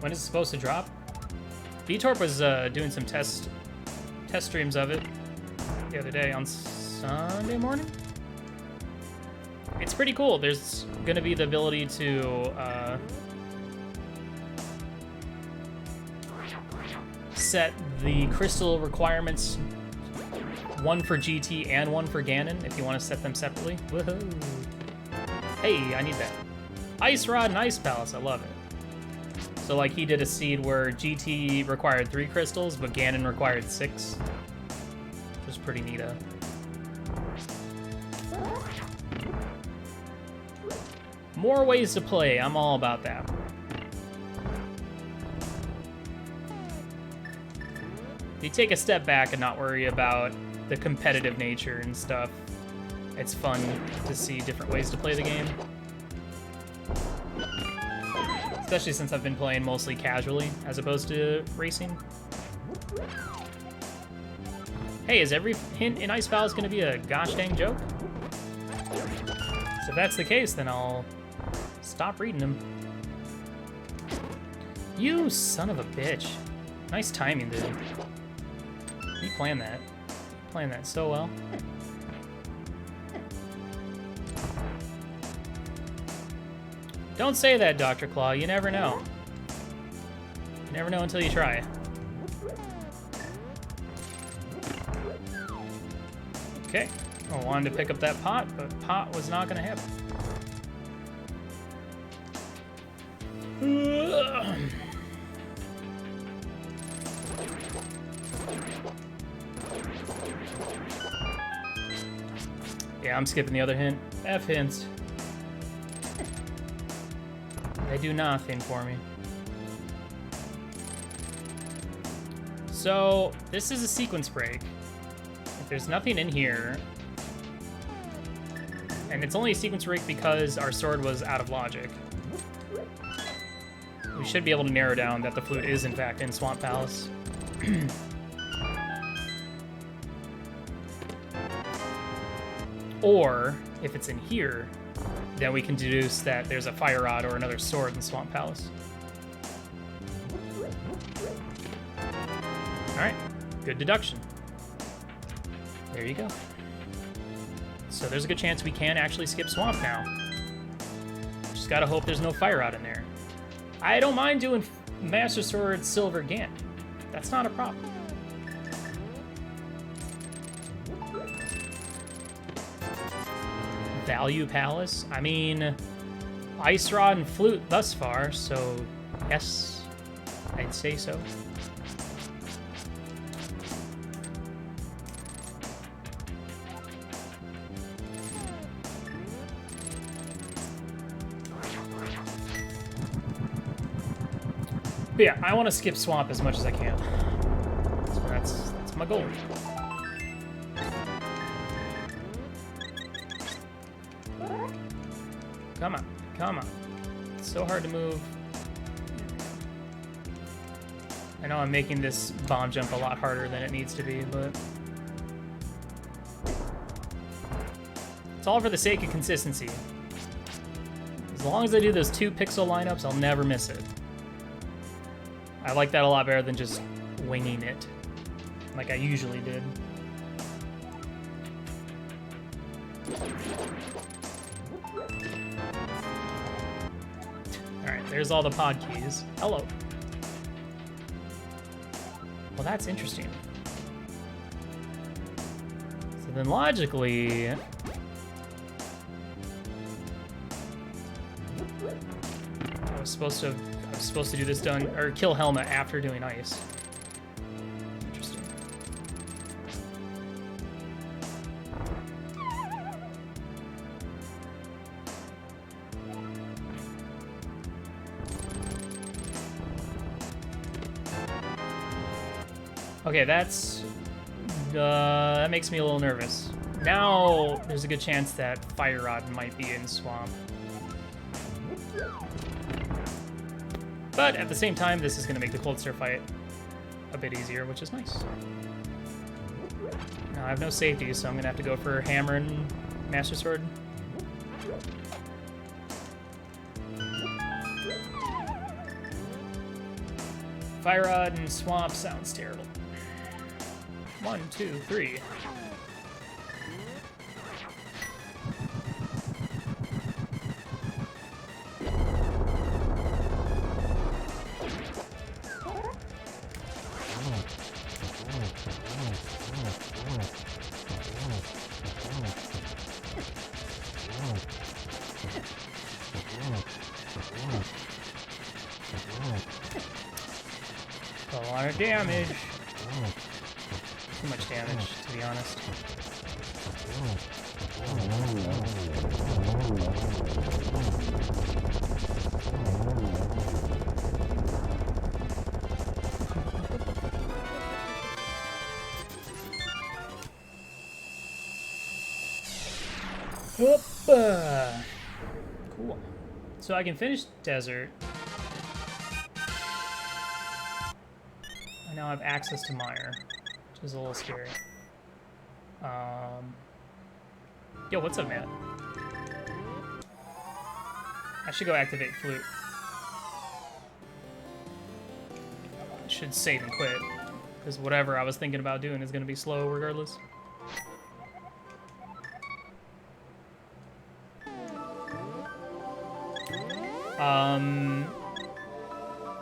When is it supposed to drop? VTorp was doing some test streams of it the other day on Sunday morning. It's pretty cool. There's gonna be the ability to set the crystal requirements, one for GT and one for Ganon, if you want to set them separately. Woohoo! Hey, I need that. Ice Rod and Ice Palace, I love it. So like he did a seed where GT required 3 crystals, but Ganon required 6. Which was pretty neato. More ways to play, I'm all about that. You take a step back and not worry about the competitive nature and stuff. It's fun to see different ways to play the game. Especially since I've been playing mostly casually as opposed to racing. Hey, is every hint in Ice Palace gonna be a gosh dang joke? So if that's the case, then I'll stop reading them. You son of a bitch. Nice timing, dude. You planned that. You planned that so well. Don't say that, Dr. Claw. You never know. You never know until you try. Okay. I wanted to pick up that pot, but pot was not going to happen. Yeah, I'm skipping the other hint. F hints. They do nothing for me. So, this is a sequence break. If there's nothing in here, and it's only a sequence break because our sword was out of logic, we should be able to narrow down that the flute is in fact in Swamp Palace. Or, if it's in here, then we can deduce that there's a fire rod or another sword in Swamp Palace. Alright, good deduction. There you go. So there's a good chance we can actually skip Swamp now. Just gotta hope there's no fire rod in there. I don't mind doing Master Sword Silver Gant. That's not a problem. Value Palace? I mean, Ice Rod and Flute thus far, so yes, I'd say so. But yeah, I want to skip Swamp as much as I can. So that's my goal. Come on, come on. It's so hard to move. I know I'm making this bomb jump a lot harder than it needs to be, but it's all for the sake of consistency. As long as I do those 2 pixel lineups, I'll never miss it. I like that a lot better than just winging it, like I usually did. Alright, there's all the pod keys. Hello. Well, that's interesting. So then logically, I was supposed to do this or kill Helma after doing ice. Interesting. Okay, that makes me a little nervous. Now there's a good chance that Fire Rod might be in Swamp. But at the same time, this is going to make the Cold Stare fight a bit easier, which is nice. Now I have no safety, so I'm going to have to go for Hammer and Master Sword. Fire Rod and Swamp sounds terrible. 1, 2, 3. A lot of damage. Too much damage, to be honest. Cool. So I can finish Desert, now I have access to Mire, which is a little scary. Yo, what's up, Matt? I should go activate Flute. I should save and quit, because whatever I was thinking about doing is going to be slow regardless.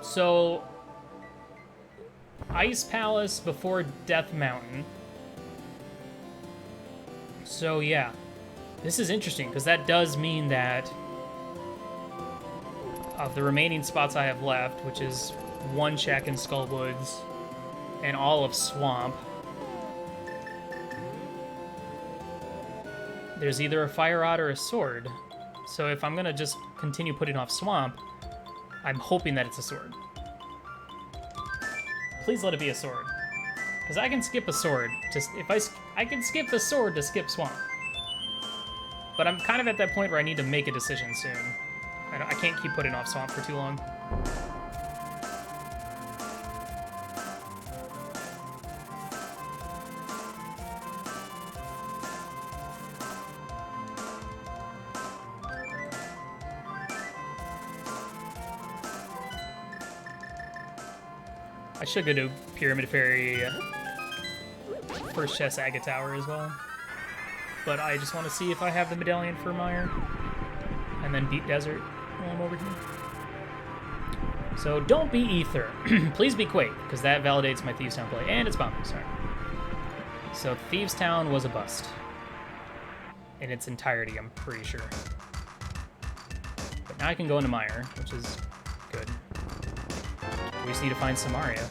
So Ice Palace before Death Mountain. So yeah, this is interesting because that does mean that of the remaining spots I have left, which is one check in Skull Woods and all of Swamp, there's either a Fire Rod or a Sword. So if I'm gonna just continue putting off Swamp, I'm hoping that it's a Sword. Please let it be a Sword, because I can skip a Sword. Just if I can skip the Sword to skip Swamp. But I'm kind of at that point where I need to make a decision soon. I can't keep putting off Swamp for too long. I should go to Pyramid Fairy first chest Agate Tower as well. But I just want to see if I have the medallion for Mire. And then beat Desert while I'm over here. So don't be Ether. Please be Quake, because that validates my Thieves Town play. And it's Bomb, sorry. So Thieves Town was a bust. In its entirety, I'm pretty sure. But now I can go into Mire, which is good. We just need to find Samaria.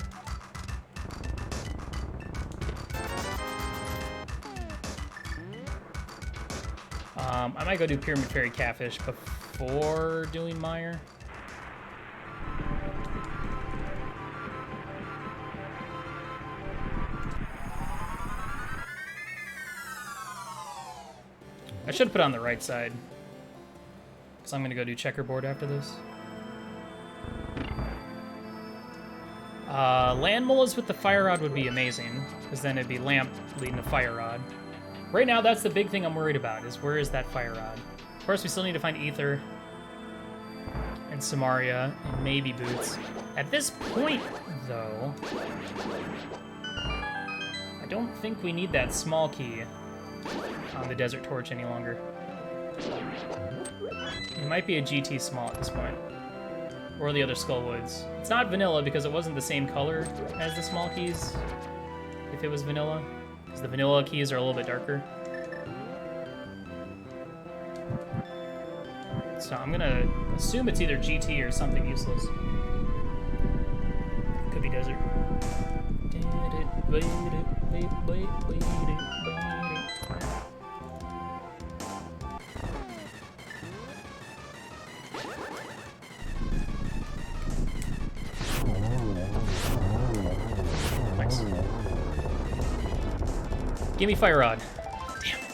I might go do Pyramid Fairy Catfish before doing Mire. I should put it on the right side, because I'm going to go do Checkerboard after this. Land Molas with the Fire Rod would be amazing, because then it'd be Lamp leading the Fire Rod. Right now, that's the big thing I'm worried about, is where is that Fire Rod? Of course, we still need to find Ether, and Samaria, and maybe Boots. At this point, though, I don't think we need that small key on the Desert Torch any longer. It might be a GT small at this point. Or the other Skull Woods. It's not vanilla because it wasn't the same color as the small keys, if it was vanilla. Because the vanilla keys are a little bit darker. So I'm gonna assume it's either GT or something useless. Could be Desert. Nice. Give me Fire Rod. Damn it.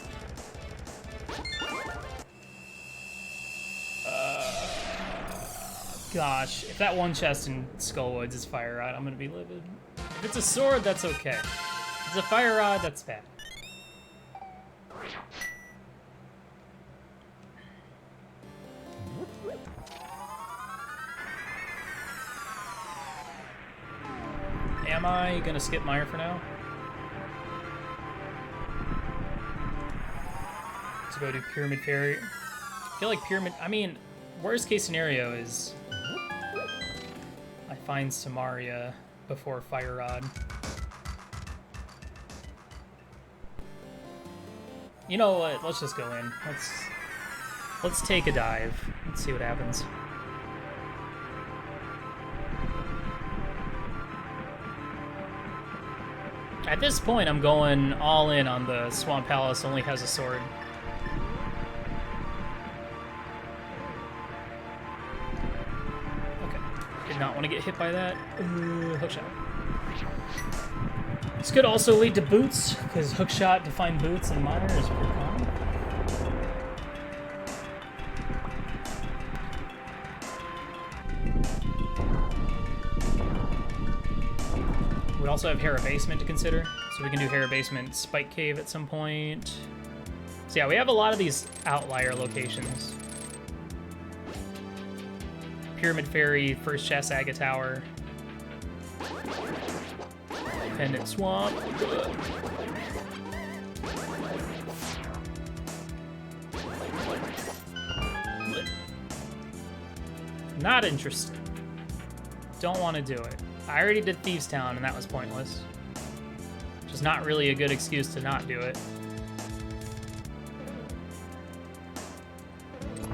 Gosh, if that one chest in Skull Woods is Fire Rod, I'm gonna be livid. If it's a sword, that's okay. If it's a Fire Rod, that's bad. Am I gonna skip Mire for now? Let's go do Pyramid Fairy. I feel like Pyramid, I mean, worst case scenario is I find Samaria before Fire Rod. You know what? Let's just go in. Let's take a dive. Let's see what happens. At this point, I'm going all in on the Swamp Palace only has a sword. Okay. Did not want to get hit by that. Hookshot. This could also lead to Boots, because Hookshot to find Boots in Mire is pretty common. We also have Hera Basement to consider, so we can do Hera Basement Spike Cave at some point. So yeah, we have a lot of these outlier locations. Pyramid Ferry, First Chest Aga Tower. Pendant Swamp. Not interested. Don't want to do it. I already did Thieves Town, and that was pointless. Which is not really a good excuse to not do it.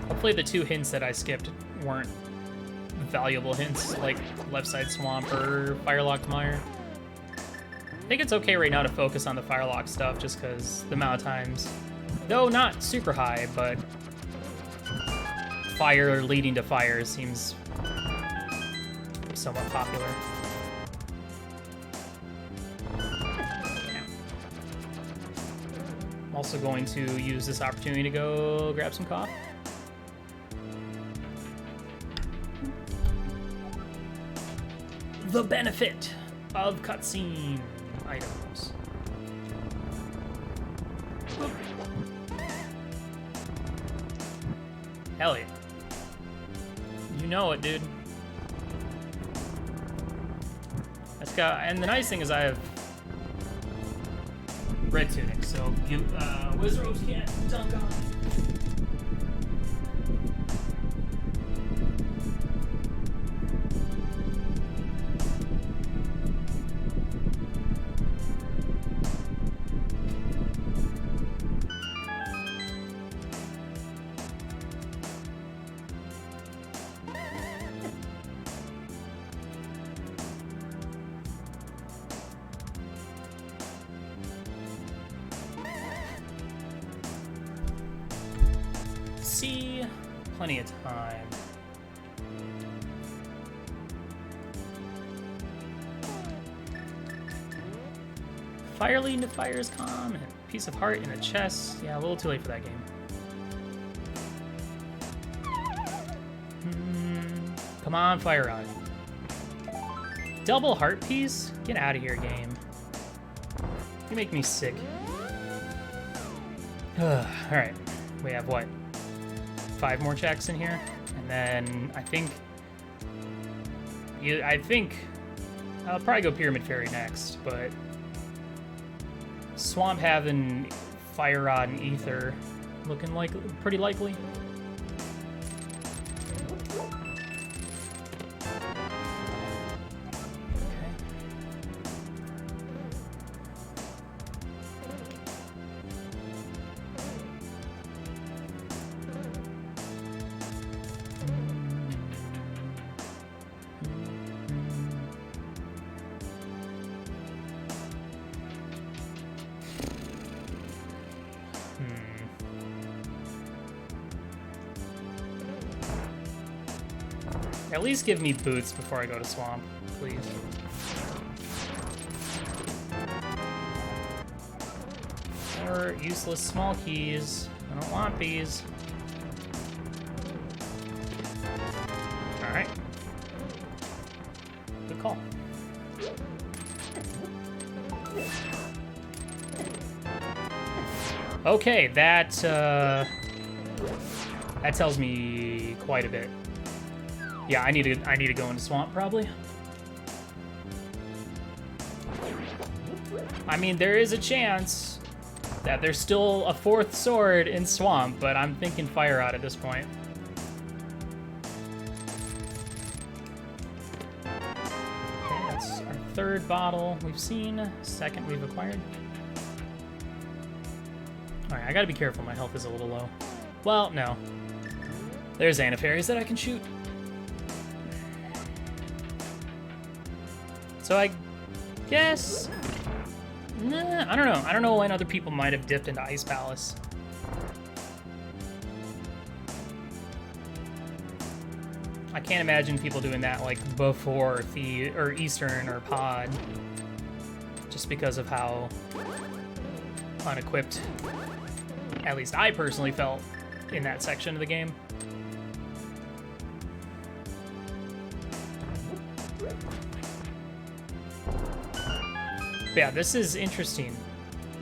Hopefully the 2 hints that I skipped weren't valuable hints, like Left Side Swamp or Firelocked Mire. I think it's okay right now to focus on the Firelock stuff, just because the amount of times, though not super high, but fire leading to fire seems somewhat popular. I'm also going to use this opportunity to go grab some coffee. The benefit of cutscene items. Hell yeah. You know it, dude. Let's go. And the nice thing is I have red tunic, so you wizards can't dunk on me. See, plenty of time. Fire leading to fire's calm, and a piece of heart in a chest. Yeah, a little too late for that game. Come on, Fire Rod. Double heart piece? Get out of here, game. You make me sick. Alright, we have what? 5 more checks in here, and then I think I'll probably go Pyramid Ferry next, but Swamp having Fire Rod and Ether looking like pretty likely. At least give me boots before I go to Swamp, please. Or useless small keys. I don't want these. Alright. Good call. Okay, that tells me quite a bit. Yeah, I need to go into Swamp probably. I mean, there is a chance that there's still a 4th sword in Swamp, but I'm thinking Fire Rod at this point. Okay, that's our 3rd bottle we've seen, 2nd we've acquired. All right, I gotta be careful. My health is a little low. Well, no. There's Anapharies that I can shoot. So I guess, nah, I don't know. I don't know when other people might have dipped into Ice Palace. I can't imagine people doing that like before or Eastern or Pod, just because of how unequipped, at least I personally felt in that section of the game. But yeah, this is interesting.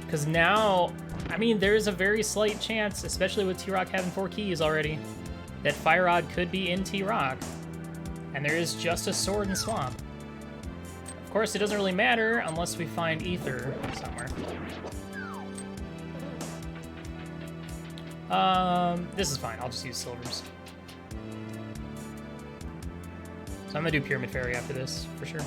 Because now, I mean, there's a very slight chance, especially with T-Rock having 4 keys already, that Fire Rod could be in T-Rock. And there is just a sword in Swamp. Of course, it doesn't really matter unless we find Ether somewhere. This is fine. I'll just use silvers. So I'm gonna do Pyramid Fairy after this, for sure.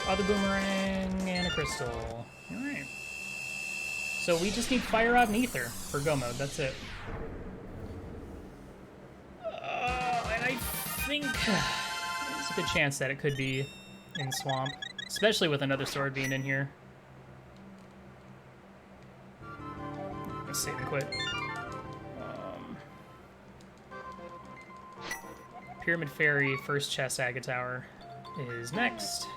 Other boomerang and a crystal. Alright. So we just need Fire Rod and Ether for go mode, that's it. And I think there's a good chance that it could be in Swamp, especially with another sword being in here. Let's save and quit. Pyramid Fairy, first chest, Aga Tower is next.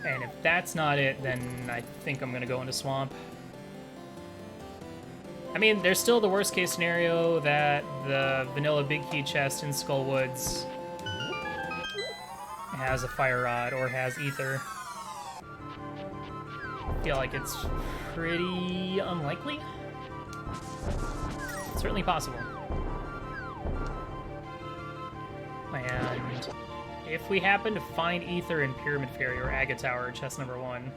And if that's not it, then I think I'm gonna go into Swamp. I mean, there's still the worst case scenario that the vanilla big key chest in Skullwoods has a Fire Rod or has Ether. I feel like it's pretty unlikely. Certainly possible. And if we happen to find Ether in Pyramid Fairy or Aga Tower, chest number 1,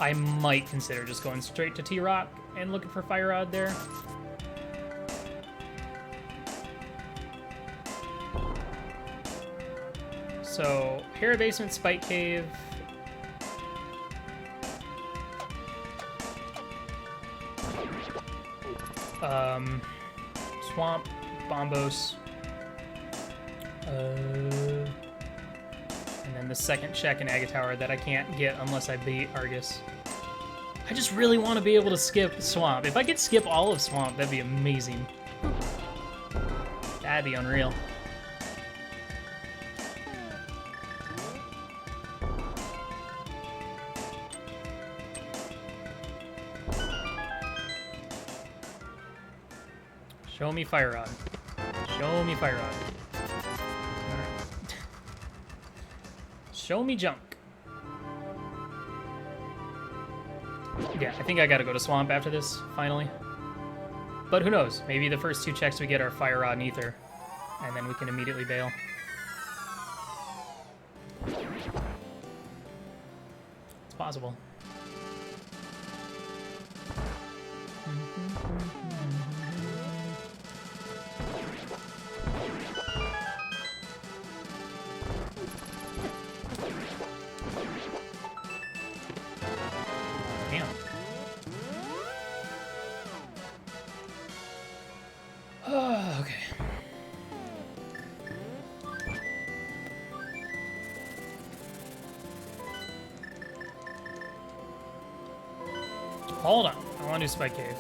I might consider just going straight to T-Rock and looking for Fire Rod there. So, Hera Basement, Spike Cave. Swamp, Bombos. And then the second check in Aga Tower that I can't get unless I beat Argus. I just really want to be able to skip Swamp. If I could skip all of Swamp, that'd be amazing. That'd be unreal. Show me Fire Rod. Show me Fire Rod. Alright. Show me junk. Yeah, I think I gotta go to Swamp after this, finally. But who knows? Maybe the first 2 checks we get are Fire Rod and Ether, and then we can immediately bail. It's possible. Hold on, I want to do Spike Cave.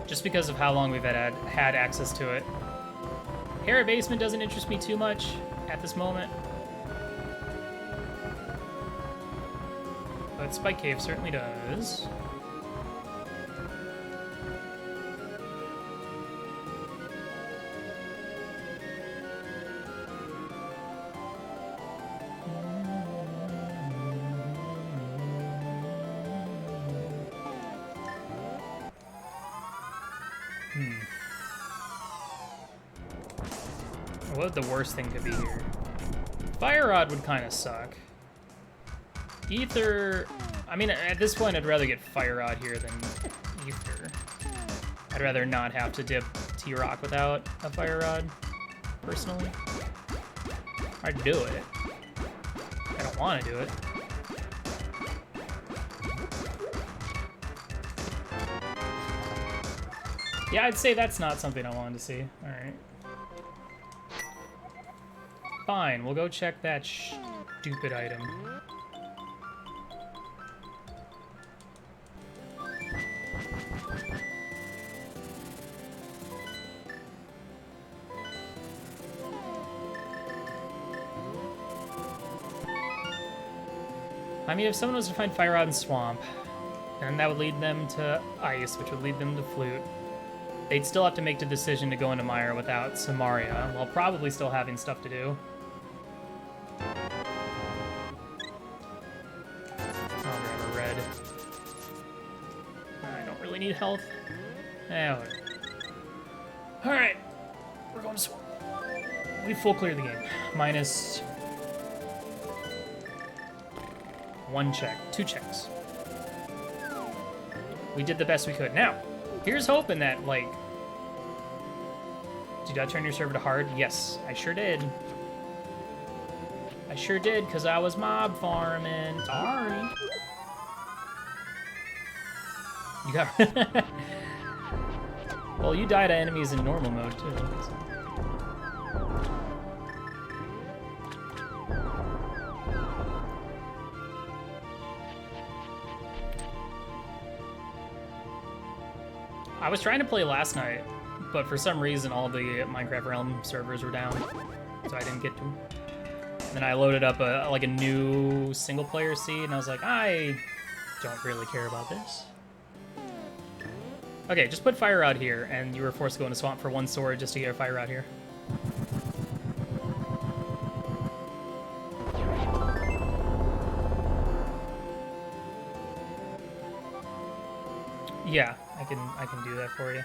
Just because of how long we've had access to it. Hera Basement doesn't interest me too much at this moment. But Spike Cave certainly does. What the worst thing could be here? Fire Rod would kind of suck. Ether... I mean, at this point, I'd rather get Fire Rod here than Ether. I'd rather not have to dip T-Rock without a Fire Rod, personally. I'd do it. I don't want to do it. Yeah, I'd say that's not something I wanted to see. Alright. Fine, we'll go check that stupid item. I mean, if someone was to find Fire Rod in Swamp, then that would lead them to Ice, which would lead them to Flute. They'd still have to make the decision to go into Mire without Samaria, while probably still having stuff to do. I'll grab a red. I don't really need health. Whatever. Alright. We're going to Swamp. We full cleared the game. Minus 1 check. 2 checks. We did the best we could. Now, here's hoping that, like... Did I turn your server to hard? Yes, I sure did. I sure did, because I was mob farming. Sorry. You got... Well, you died to enemies in normal mode, too. So. I was trying to play last night, but for some reason all the Minecraft Realm servers were down, so I didn't get to them. Then I loaded up a new single-player seed, and I was like, I don't really care about this. Okay, just put Fire Rod here, and you were forced to go into Swamp for 1 sword just to get a Fire Rod here. Yeah, I can do that for you.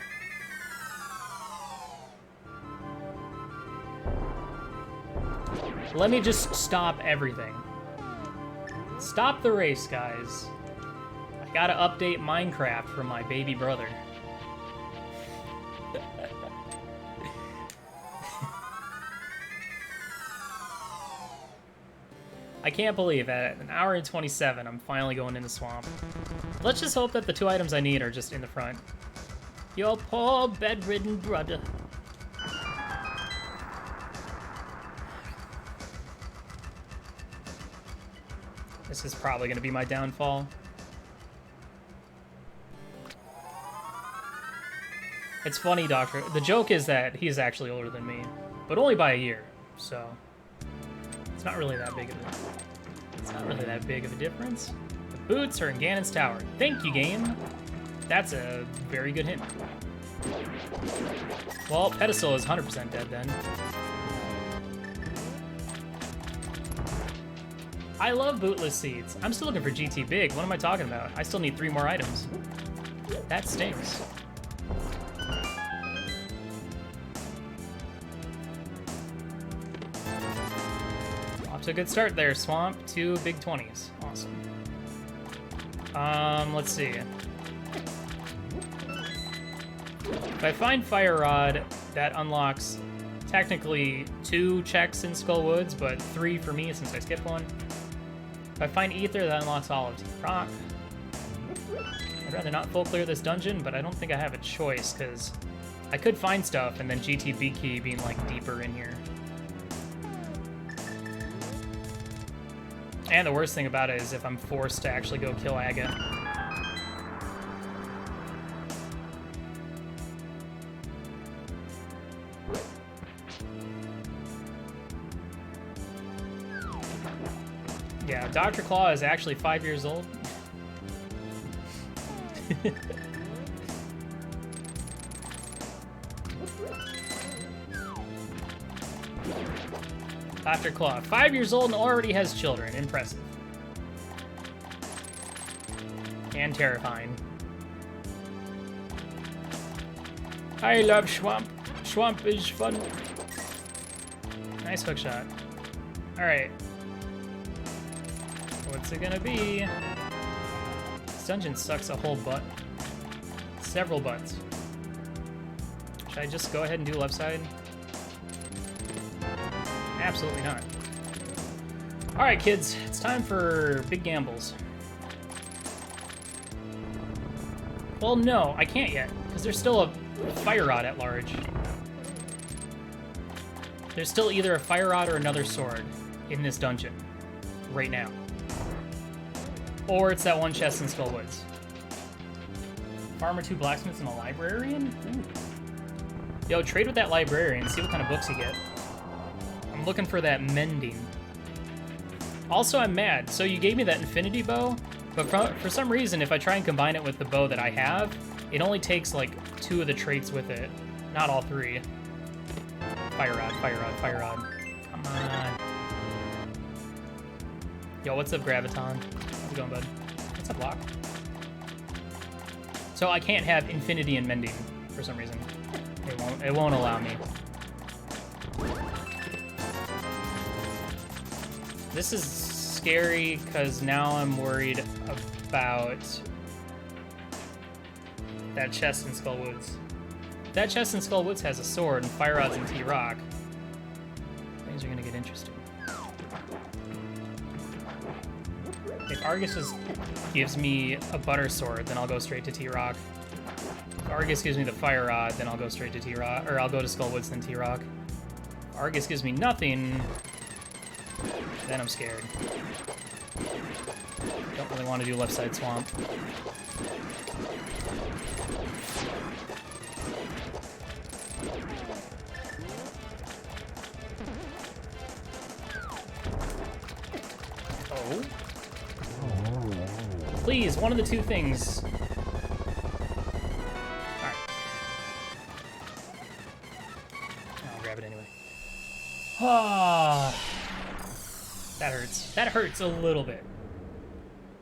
Let me just stop everything. Stop the race, guys. I gotta update Minecraft for my baby brother. I can't believe at 1 hour and 27, I'm finally going into Swamp. Let's just hope that the 2 items I need are just in the front. Your poor bedridden brother. This is probably going to be my downfall. It's funny, Doctor. The joke is that he's actually older than me, but only by a year, so it's not really that big of a... It's not really that big of a difference. The boots are in Ganon's tower. Thank you, game. That's a very good hint. Well, Pedestal is 100% dead then. I love bootless seeds. I'm still looking for GT Big. What am I talking about? I still need 3 more items. That stinks. Off to a good start there, Swamp. 2 big 20s. Awesome. Let's see. If I find Fire Rod, that unlocks technically 2 checks in Skull Woods, but 3 for me since I skipped one. If I find Ether, that unlocks all of Team Rock. I'd rather not full clear this dungeon, but I don't think I have a choice, because I could find stuff and then GTB key being, like, deeper in here. And the worst thing about it is if I'm forced to actually go kill Agate. Yeah, Dr. Claw is actually 5 years old. Dr. Claw, 5 years old and already has children. Impressive. And terrifying. I love Swamp. Swamp is fun. Nice hook shot. Alright. What's it gonna be? This dungeon sucks a whole butt. Several butts. Should I just go ahead and do left side? Absolutely not. Alright, kids. It's time for big gambles. Well, no, I can't yet, because there's still a Fire Rod at large. There's still either a Fire Rod or another sword in this dungeon right now. Or it's that one chest in Skull Woods. Farmer, 2 blacksmiths, and a librarian? Ooh. Yo, trade with that librarian, see what kind of books you get. I'm looking for that mending. Also, I'm mad. So you gave me that infinity bow, but for some reason, if I try and combine it with the bow that I have, it only takes like 2 of the traits with it, not all 3. Fire rod, fire rod, fire rod. Come on. Yo, what's up, Graviton? How's it going, bud? What's up, Locke? So I can't have infinity and mending for some reason. It won't allow me. This is scary because now I'm worried about that chest in Skull Woods. That chest in Skull Woods has a sword and fire rods and T-Rock. Things are gonna get interesting. If Argus just gives me a butter sword, then I'll go straight to T-Rock. If Argus gives me the fire rod, then I'll go straight to T-Rock, or I'll go to Skull Woods then T-Rock. If Argus gives me nothing, then I'm scared. Don't really want to do left side swamp. Oh. Please, one of the 2 things. Alright. I'll grab it anyway. Ah. That hurts. That hurts a little bit.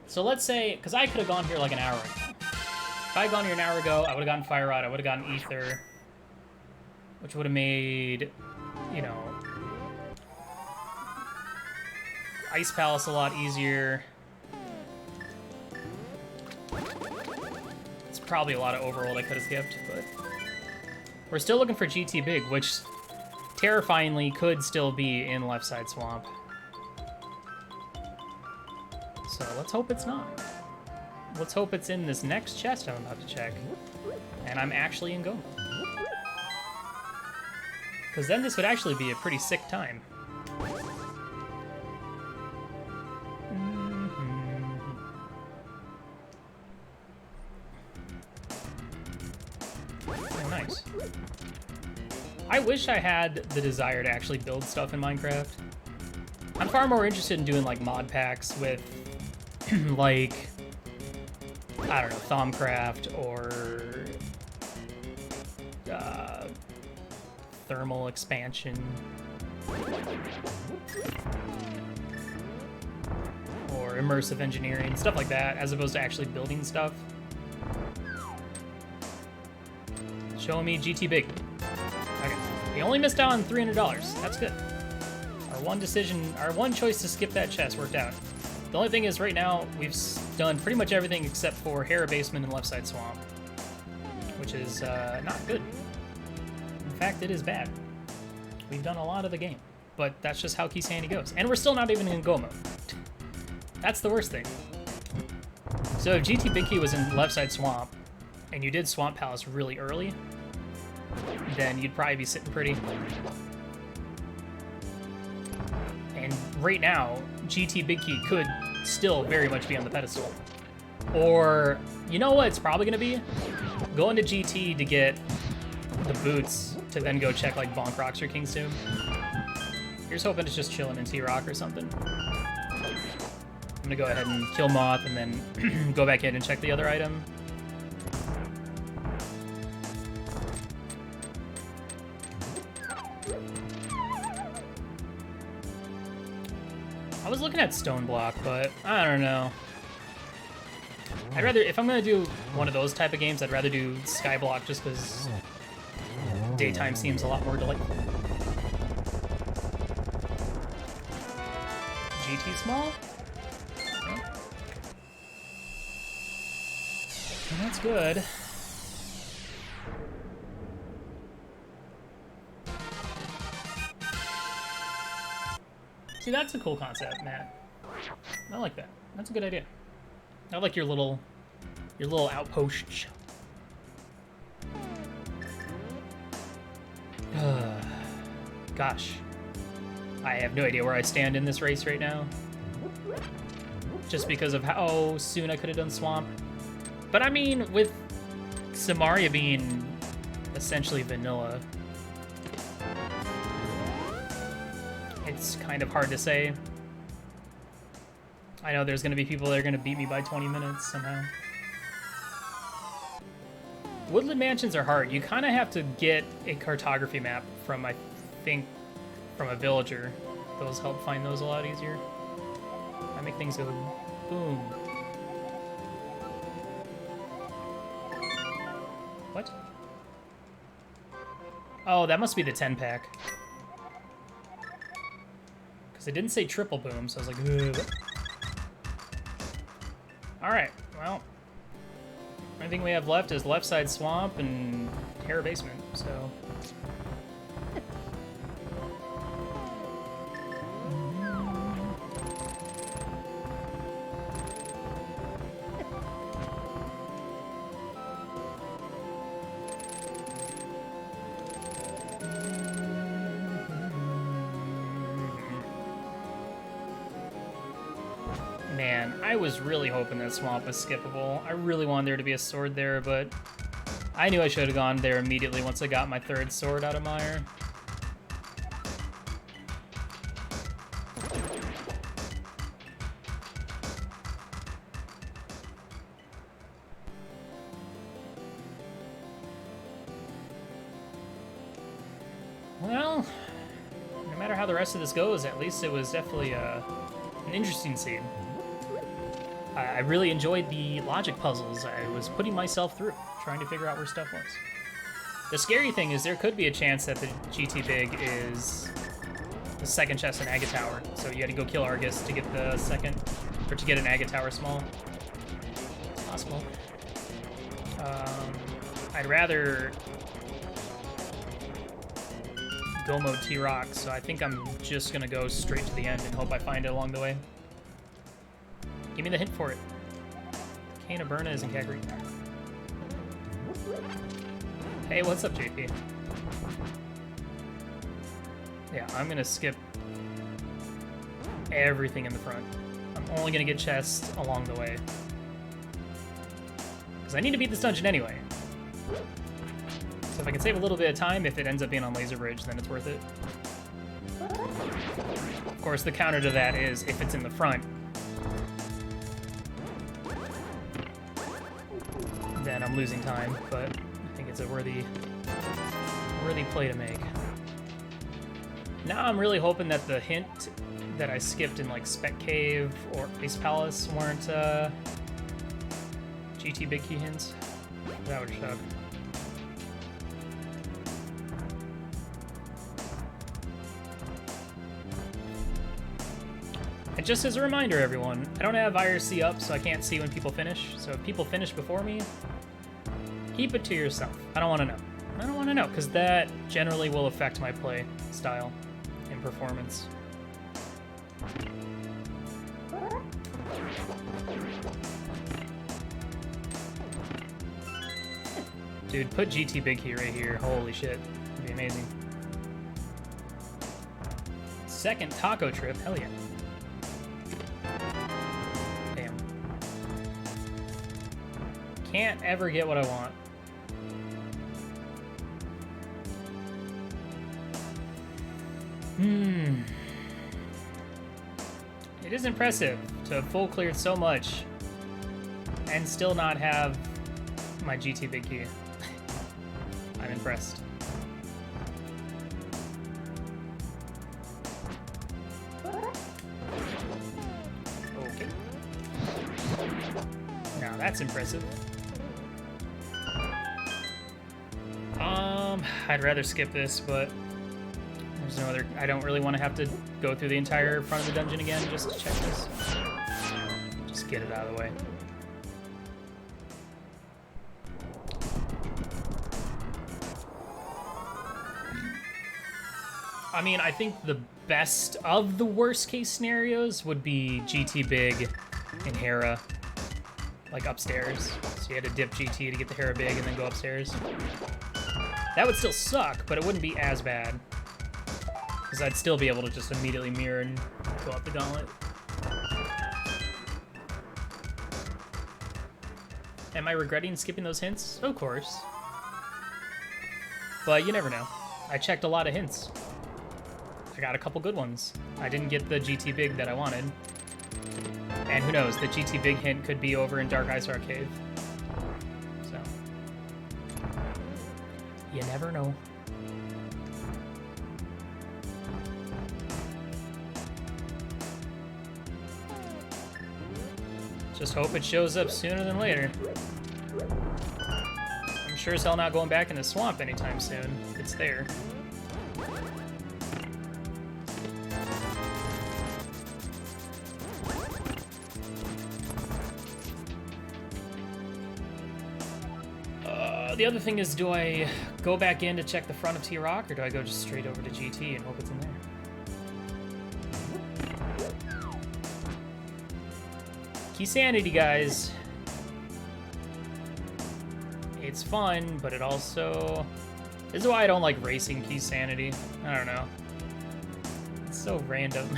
So let's say, because I could have gone here like an hour ago. If I had gone here an hour ago, I would have gotten Fire Rod, I would have gotten Ether, which would have made, you know, Ice Palace a lot easier. It's probably a lot of overworld I could have skipped, but we're still looking for GT Big, which terrifyingly could still be in left side swamp. So let's hope it's not. Let's hope it's in this next chest I'm about to check. And I'm actually in Goma. Because then this would actually be a pretty sick time. Oh, nice. I wish I had the desire to actually build stuff in Minecraft. I'm far more interested in doing like mod packs with like, I don't know, Thaumcraft or thermal expansion or immersive engineering, stuff like that, as opposed to actually building stuff. Show me GT Big. Okay, we only missed out on $300. That's good. Our one choice to skip that chest worked out. The only thing is, right now, we've done pretty much everything except for Hera Basement and Left Side Swamp, which is not good. In fact, it is bad. We've done a lot of the game, but that's just how Keysanity goes. And we're still not even in Go mode. That's the worst thing. So if GT Big Key was in Left Side Swamp, and you did Swamp Palace really early, then you'd probably be sitting pretty. And right now, GT Big Key could still very much be on the pedestal. Or, you know what it's probably going to be? Going to GT to get the boots to then go check like Bonk Rocks or King's Tomb. Here's hoping it's just chilling in T-Rock or something. I'm going to go ahead and kill Moth and then go back in and check the other item. I was looking at Stone Block, but I don't know. I'd rather, if I'm gonna do one of those type of games, I'd rather do Skyblock just because daytime seems a lot more delightful. GT small? Okay. Well, that's good. See, that's a cool concept, Matt. I like that. That's a good idea. I like your little outpost. Gosh. I have no idea where I stand in this race right now. Just because of how soon I could have done Swamp. But I mean, with Samaria being essentially vanilla, it's kind of hard to say. I know there's gonna be people that are gonna beat me by 20 minutes somehow. Woodland mansions are hard. You kind of have to get a cartography map from, I think, from a villager. Those help find those a lot easier. I make things go boom. What? Oh, that must be the 10-pack. Because it didn't say triple boom, so I was like, ugh. Alright, well. Only thing we have left is left side swamp and Terra basement, so. Man, I was really hoping that swamp was skippable. I really wanted there to be a sword there, but I knew I should have gone there immediately once I got my third sword out of Mire. Well, no matter how the rest of this goes, at least it was definitely an interesting scene. I really enjoyed the logic puzzles I was putting myself through, trying to figure out where stuff was. The scary thing is there could be a chance that the GT Big is the second chest in Agate Tower, so you had to go kill Argus to get the second, or to get an Agate Tower small. It's possible. I'd rather go mode T-Rock, so I think I'm just gonna go straight to the end and hope I find it along the way. Give me the hint for it. Cane of Berna is in Kagri. Hey, what's up, JP? Yeah, I'm gonna skip everything in the front. I'm only gonna get chests along the way. Because I need to beat this dungeon anyway. So if I can save a little bit of time, if it ends up being on Laser Bridge, then it's worth it. Of course, the counter to that is if it's in the front, then I'm losing time, but I think it's a worthy play to make. Now I'm really hoping that the hint that I skipped in like Spec Cave or Ice Palace weren't GT Big Key hints. That would suck. And just as a reminder, everyone, I don't have IRC up, so I can't see when people finish. So if people finish before me, keep it to yourself. I don't want to know. I don't want to know, because that generally will affect my play style and performance. Dude, put GT Big Key right here. Holy shit. It'd be amazing. Second taco trip. Hell yeah. Damn. Can't ever get what I want. It is impressive to have full cleared so much and still not have my GT Big Key. I'm impressed. Okay. Now that's impressive. I'd rather skip this, but there's no other. I don't really want to have to go through the entire front of the dungeon again just to check this. Just get it out of the way. I mean, I think the best of the worst case scenarios would be GT Big in Hera, like upstairs. So you had to dip GT to get the Hera Big and then go upstairs. That would still suck, but it wouldn't be as bad. Because I'd still be able to just immediately mirror and go up the gauntlet. Am I regretting skipping those hints? Of course. But you never know. I checked a lot of hints. I got a couple good ones. I didn't get the GT Big that I wanted. And who knows, the GT big hint could be over in Dark Ice Arcade. So, you never know. Just hope it shows up sooner than later. I'm sure as hell not going back in the swamp anytime soon. It's there. The other thing is, do I go back in to check the front of T-Rock, or do I go just straight over to GT and hope it's in there? Keysanity, guys. It's fun, but it also... This is why I don't like racing Keysanity. I don't know. It's so random.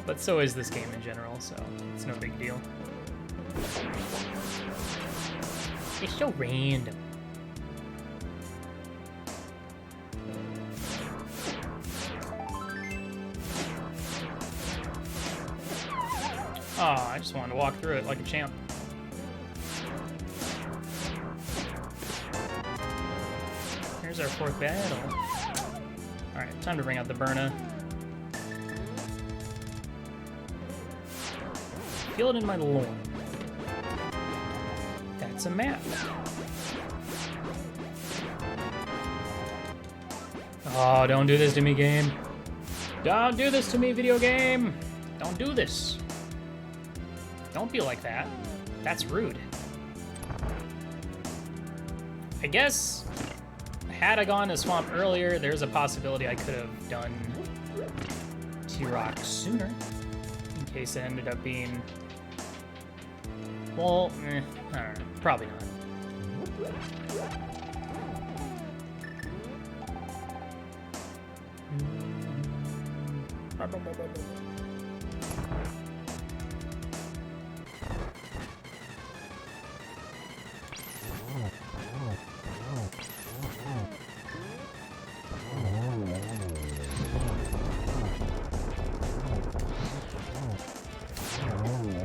But so is this game in general, so it's no big deal. It's so random. Oh, I just wanted to walk through it like a champ. Here's our fourth battle. Alright, time to bring out the Burna. Feel it in my loin. That's a map. Oh, don't do this to me, game. Don't do this to me, video game. Don't do this. Don't be like that. That's rude. I guess, had I gone to Swamp earlier, there's a possibility I could have done T-Rock sooner, in case it ended up being... Well, I don't know. Probably not.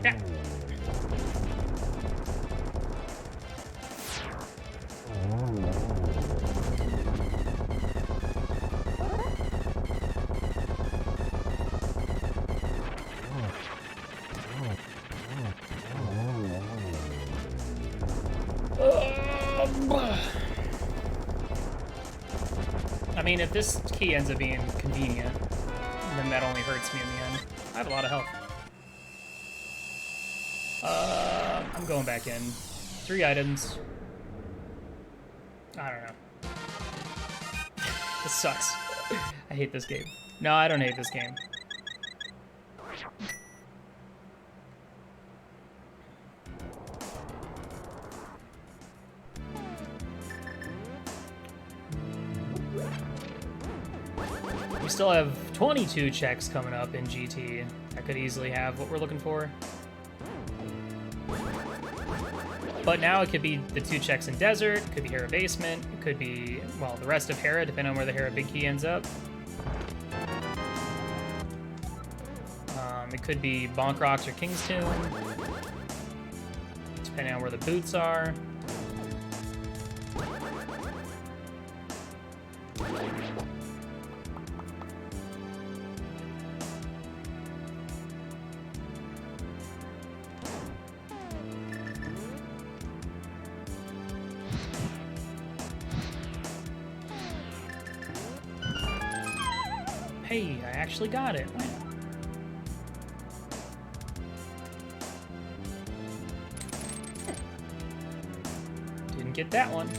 Yeah. I mean, if this key ends up being convenient, then that only hurts me in the end. I have a lot of health. I'm going back in. 3 items. I don't know. This sucks. I hate this game. No, I don't hate this game. We still have 22 checks coming up in GT. That could easily have what we're looking for. But now it could be the 2 checks in Desert, it could be Hera Basement, it could be, well, the rest of Hera, depending on where the Hera Big Key ends up. It could be Bonk Rocks or King's Tomb, depending on where the boots are. Hey, I actually got it. Wow. Didn't get that one.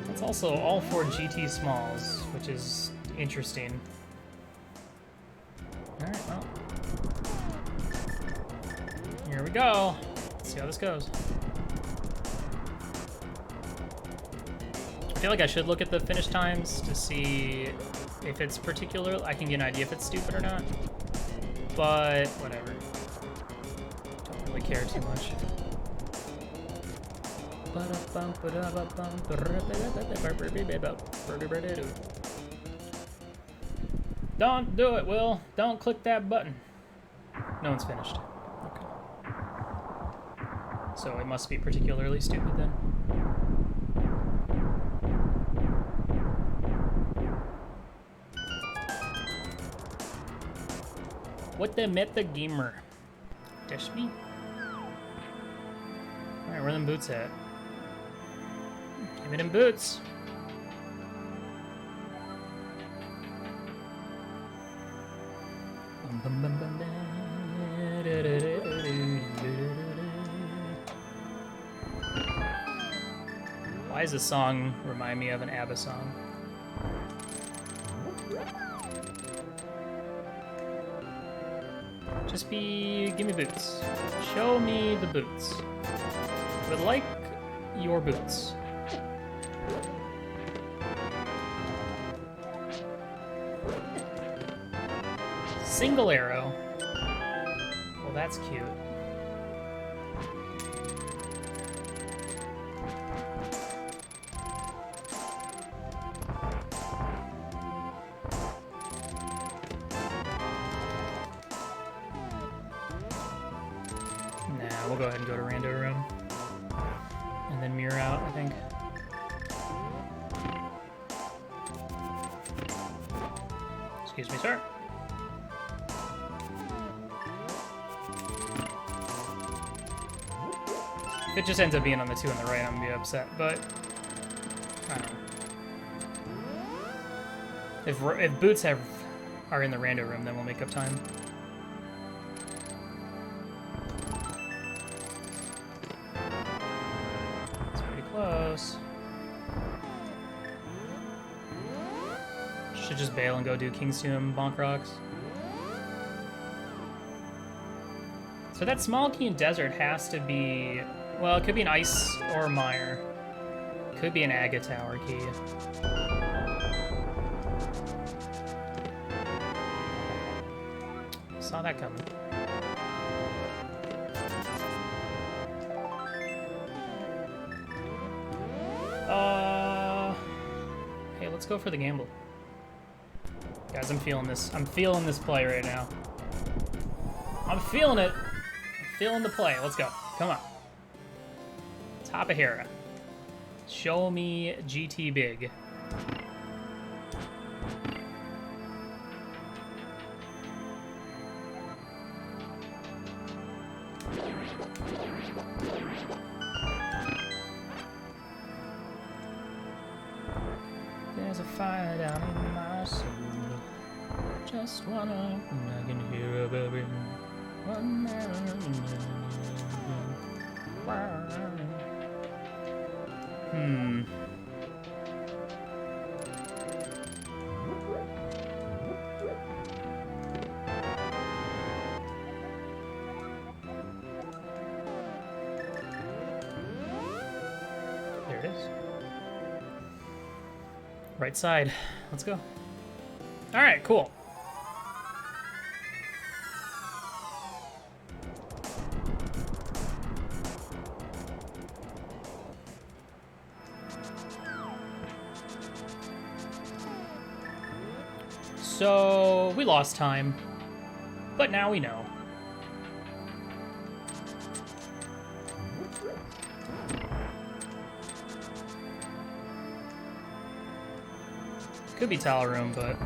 That's also all 4 GT smalls, which is interesting. Alright, well. Here we go. Let's see how this goes. I feel like I should look at the finish times to see if it's particular. I can get an idea if it's stupid or not. But whatever. Don't really care too much. Don't do it, Will. Don't click that button. No one's finished. Okay. So it must be particularly stupid then. What the meta gamer? Dash me? Alright, where are them boots at? Give me them boots. Why does this song remind me of an ABBA song? Just give me boots. Show me the boots. Would like your boots. Single arrow. Well, that's cute. Nah, we'll go ahead and go to Rando Room. And then mirror out, I think. Excuse me, sir. If it just ends up being on the 2 on the right, I'm gonna be upset, but I don't know. If boots are in the Rando Room, then we'll make up time. It's pretty close. Should just bail and go do King's Tomb Bonk Rocks. So that small key in desert has to be, well, it could be an ice or mire. Could be an agate tower key. Saw that coming. Hey, let's go for the gamble. Guys, I'm feeling this. I'm feeling this play right now. I'm feeling it. I'm feeling the play. Let's go. Come on. Tapahera. Show me GT big. There's a fire down in my soul. Just wanna, I can hear a baby. There it is. Right side. Let's go. All right, cool. So, we lost time, but now we know. Could be Tower Room, but...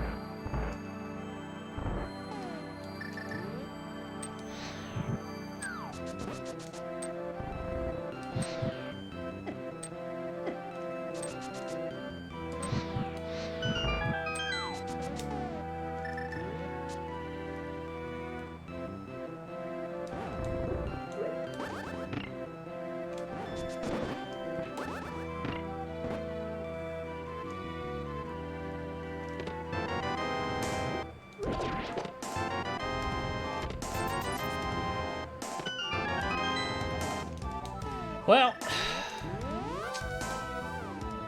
Well,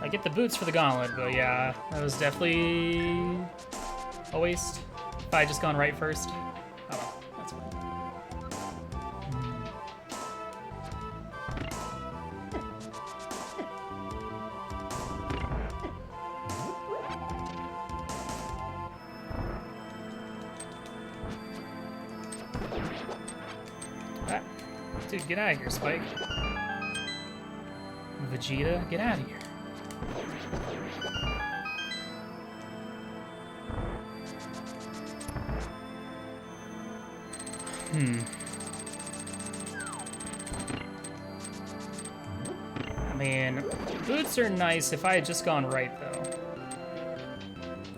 I get the boots for the gauntlet, but yeah, that was definitely a waste. If I had just gone right first. Oh well, that's fine. Dude, get out of here, Spike. Vegeta, get out of here. I mean, boots are nice if I had just gone right, though.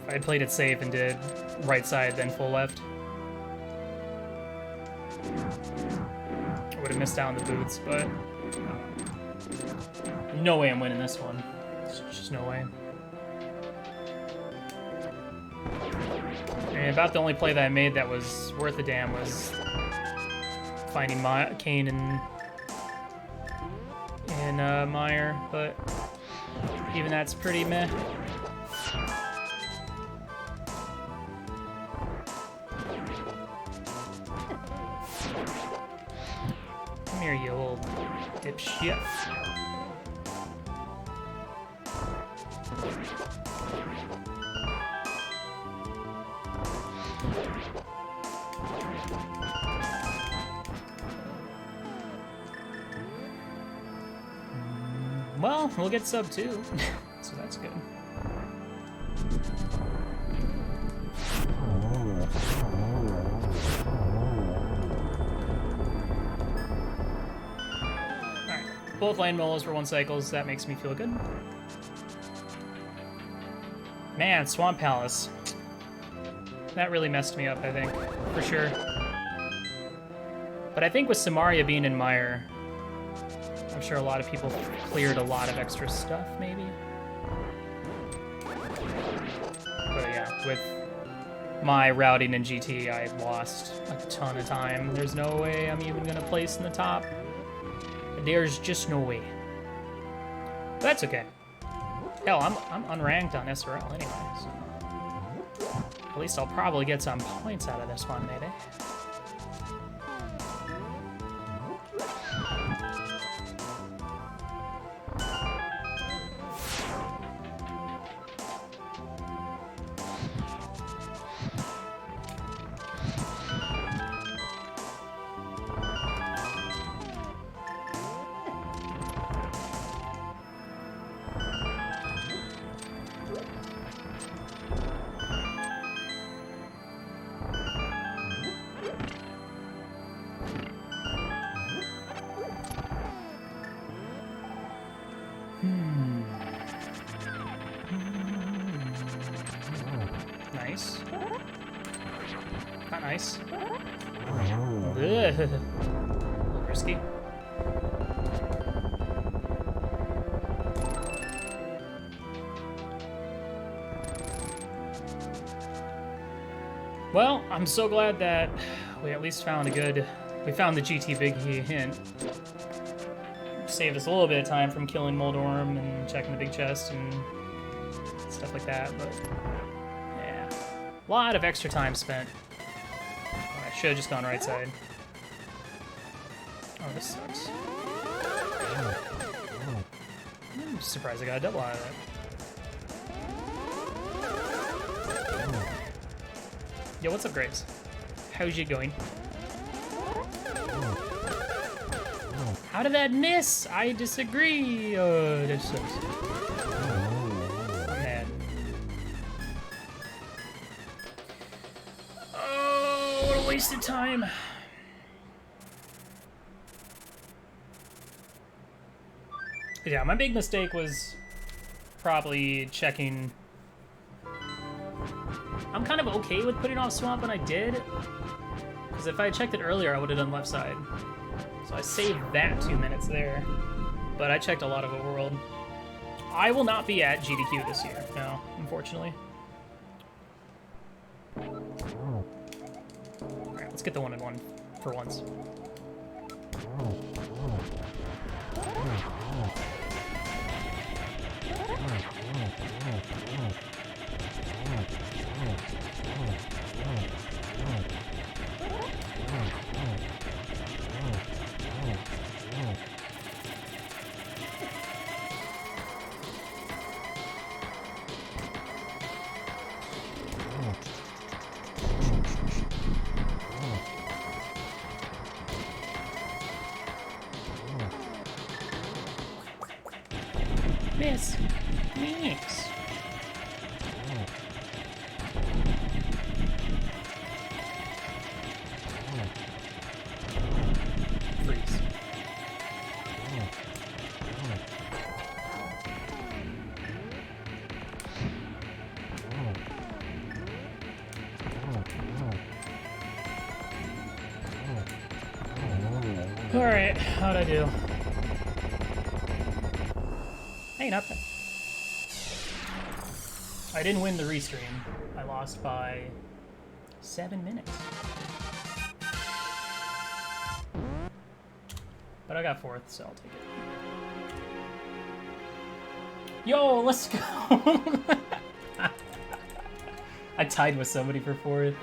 If I had played it safe and did right side, then full left. I would have missed out on the boots, but no way I'm winning this one. There's just no way. And about the only play that I made that was worth a damn was finding Kane and Meyer, but even that's pretty meh. Come here, you old dipshit. Well, we'll get sub 2, so that's good. Alright, both land molos for 1 cycles, that makes me feel good. Man, Swamp Palace. That really messed me up, I think, for sure. But I think with Samaria being in Mire, I'm sure a lot of people cleared a lot of extra stuff, maybe. But yeah, with my routing in GT, I lost a ton of time. There's no way I'm even gonna place in the top. There's just no way. But that's okay. Hell, I'm unranked on SRL anyway, so at least I'll probably get some points out of this one, maybe. Nice. Not nice. Ugh. A little risky. Well, I'm so glad that we at least found we found the GT Big hint. Saved us a little bit of time from killing Moldorm and checking the big chest and stuff like that, but yeah. A lot of extra time spent. I should have just gone right side. Oh, this sucks. I'm surprised I got a double out of that. Yo, what's up, Graves? How's you going? How did that miss? I disagree. That sucks. I'm mad. Oh, what a waste of time. Yeah, my big mistake was probably checking. I'm kind of okay with putting off Swamp when I did, because if I had checked it earlier, I would have done left side. So I saved that 2 minutes there, but I checked a lot of Overworld. I will not be at GDQ this year, no, unfortunately. Alright, let's get the 1-in-1 for once. Miss. Miss. Freeze. Alright, how'd I do? Hey, not bad. I didn't win the restream. I lost by 7 minutes. But I got 4th, so I'll take it. Yo, let's go! I tied with somebody for 4th.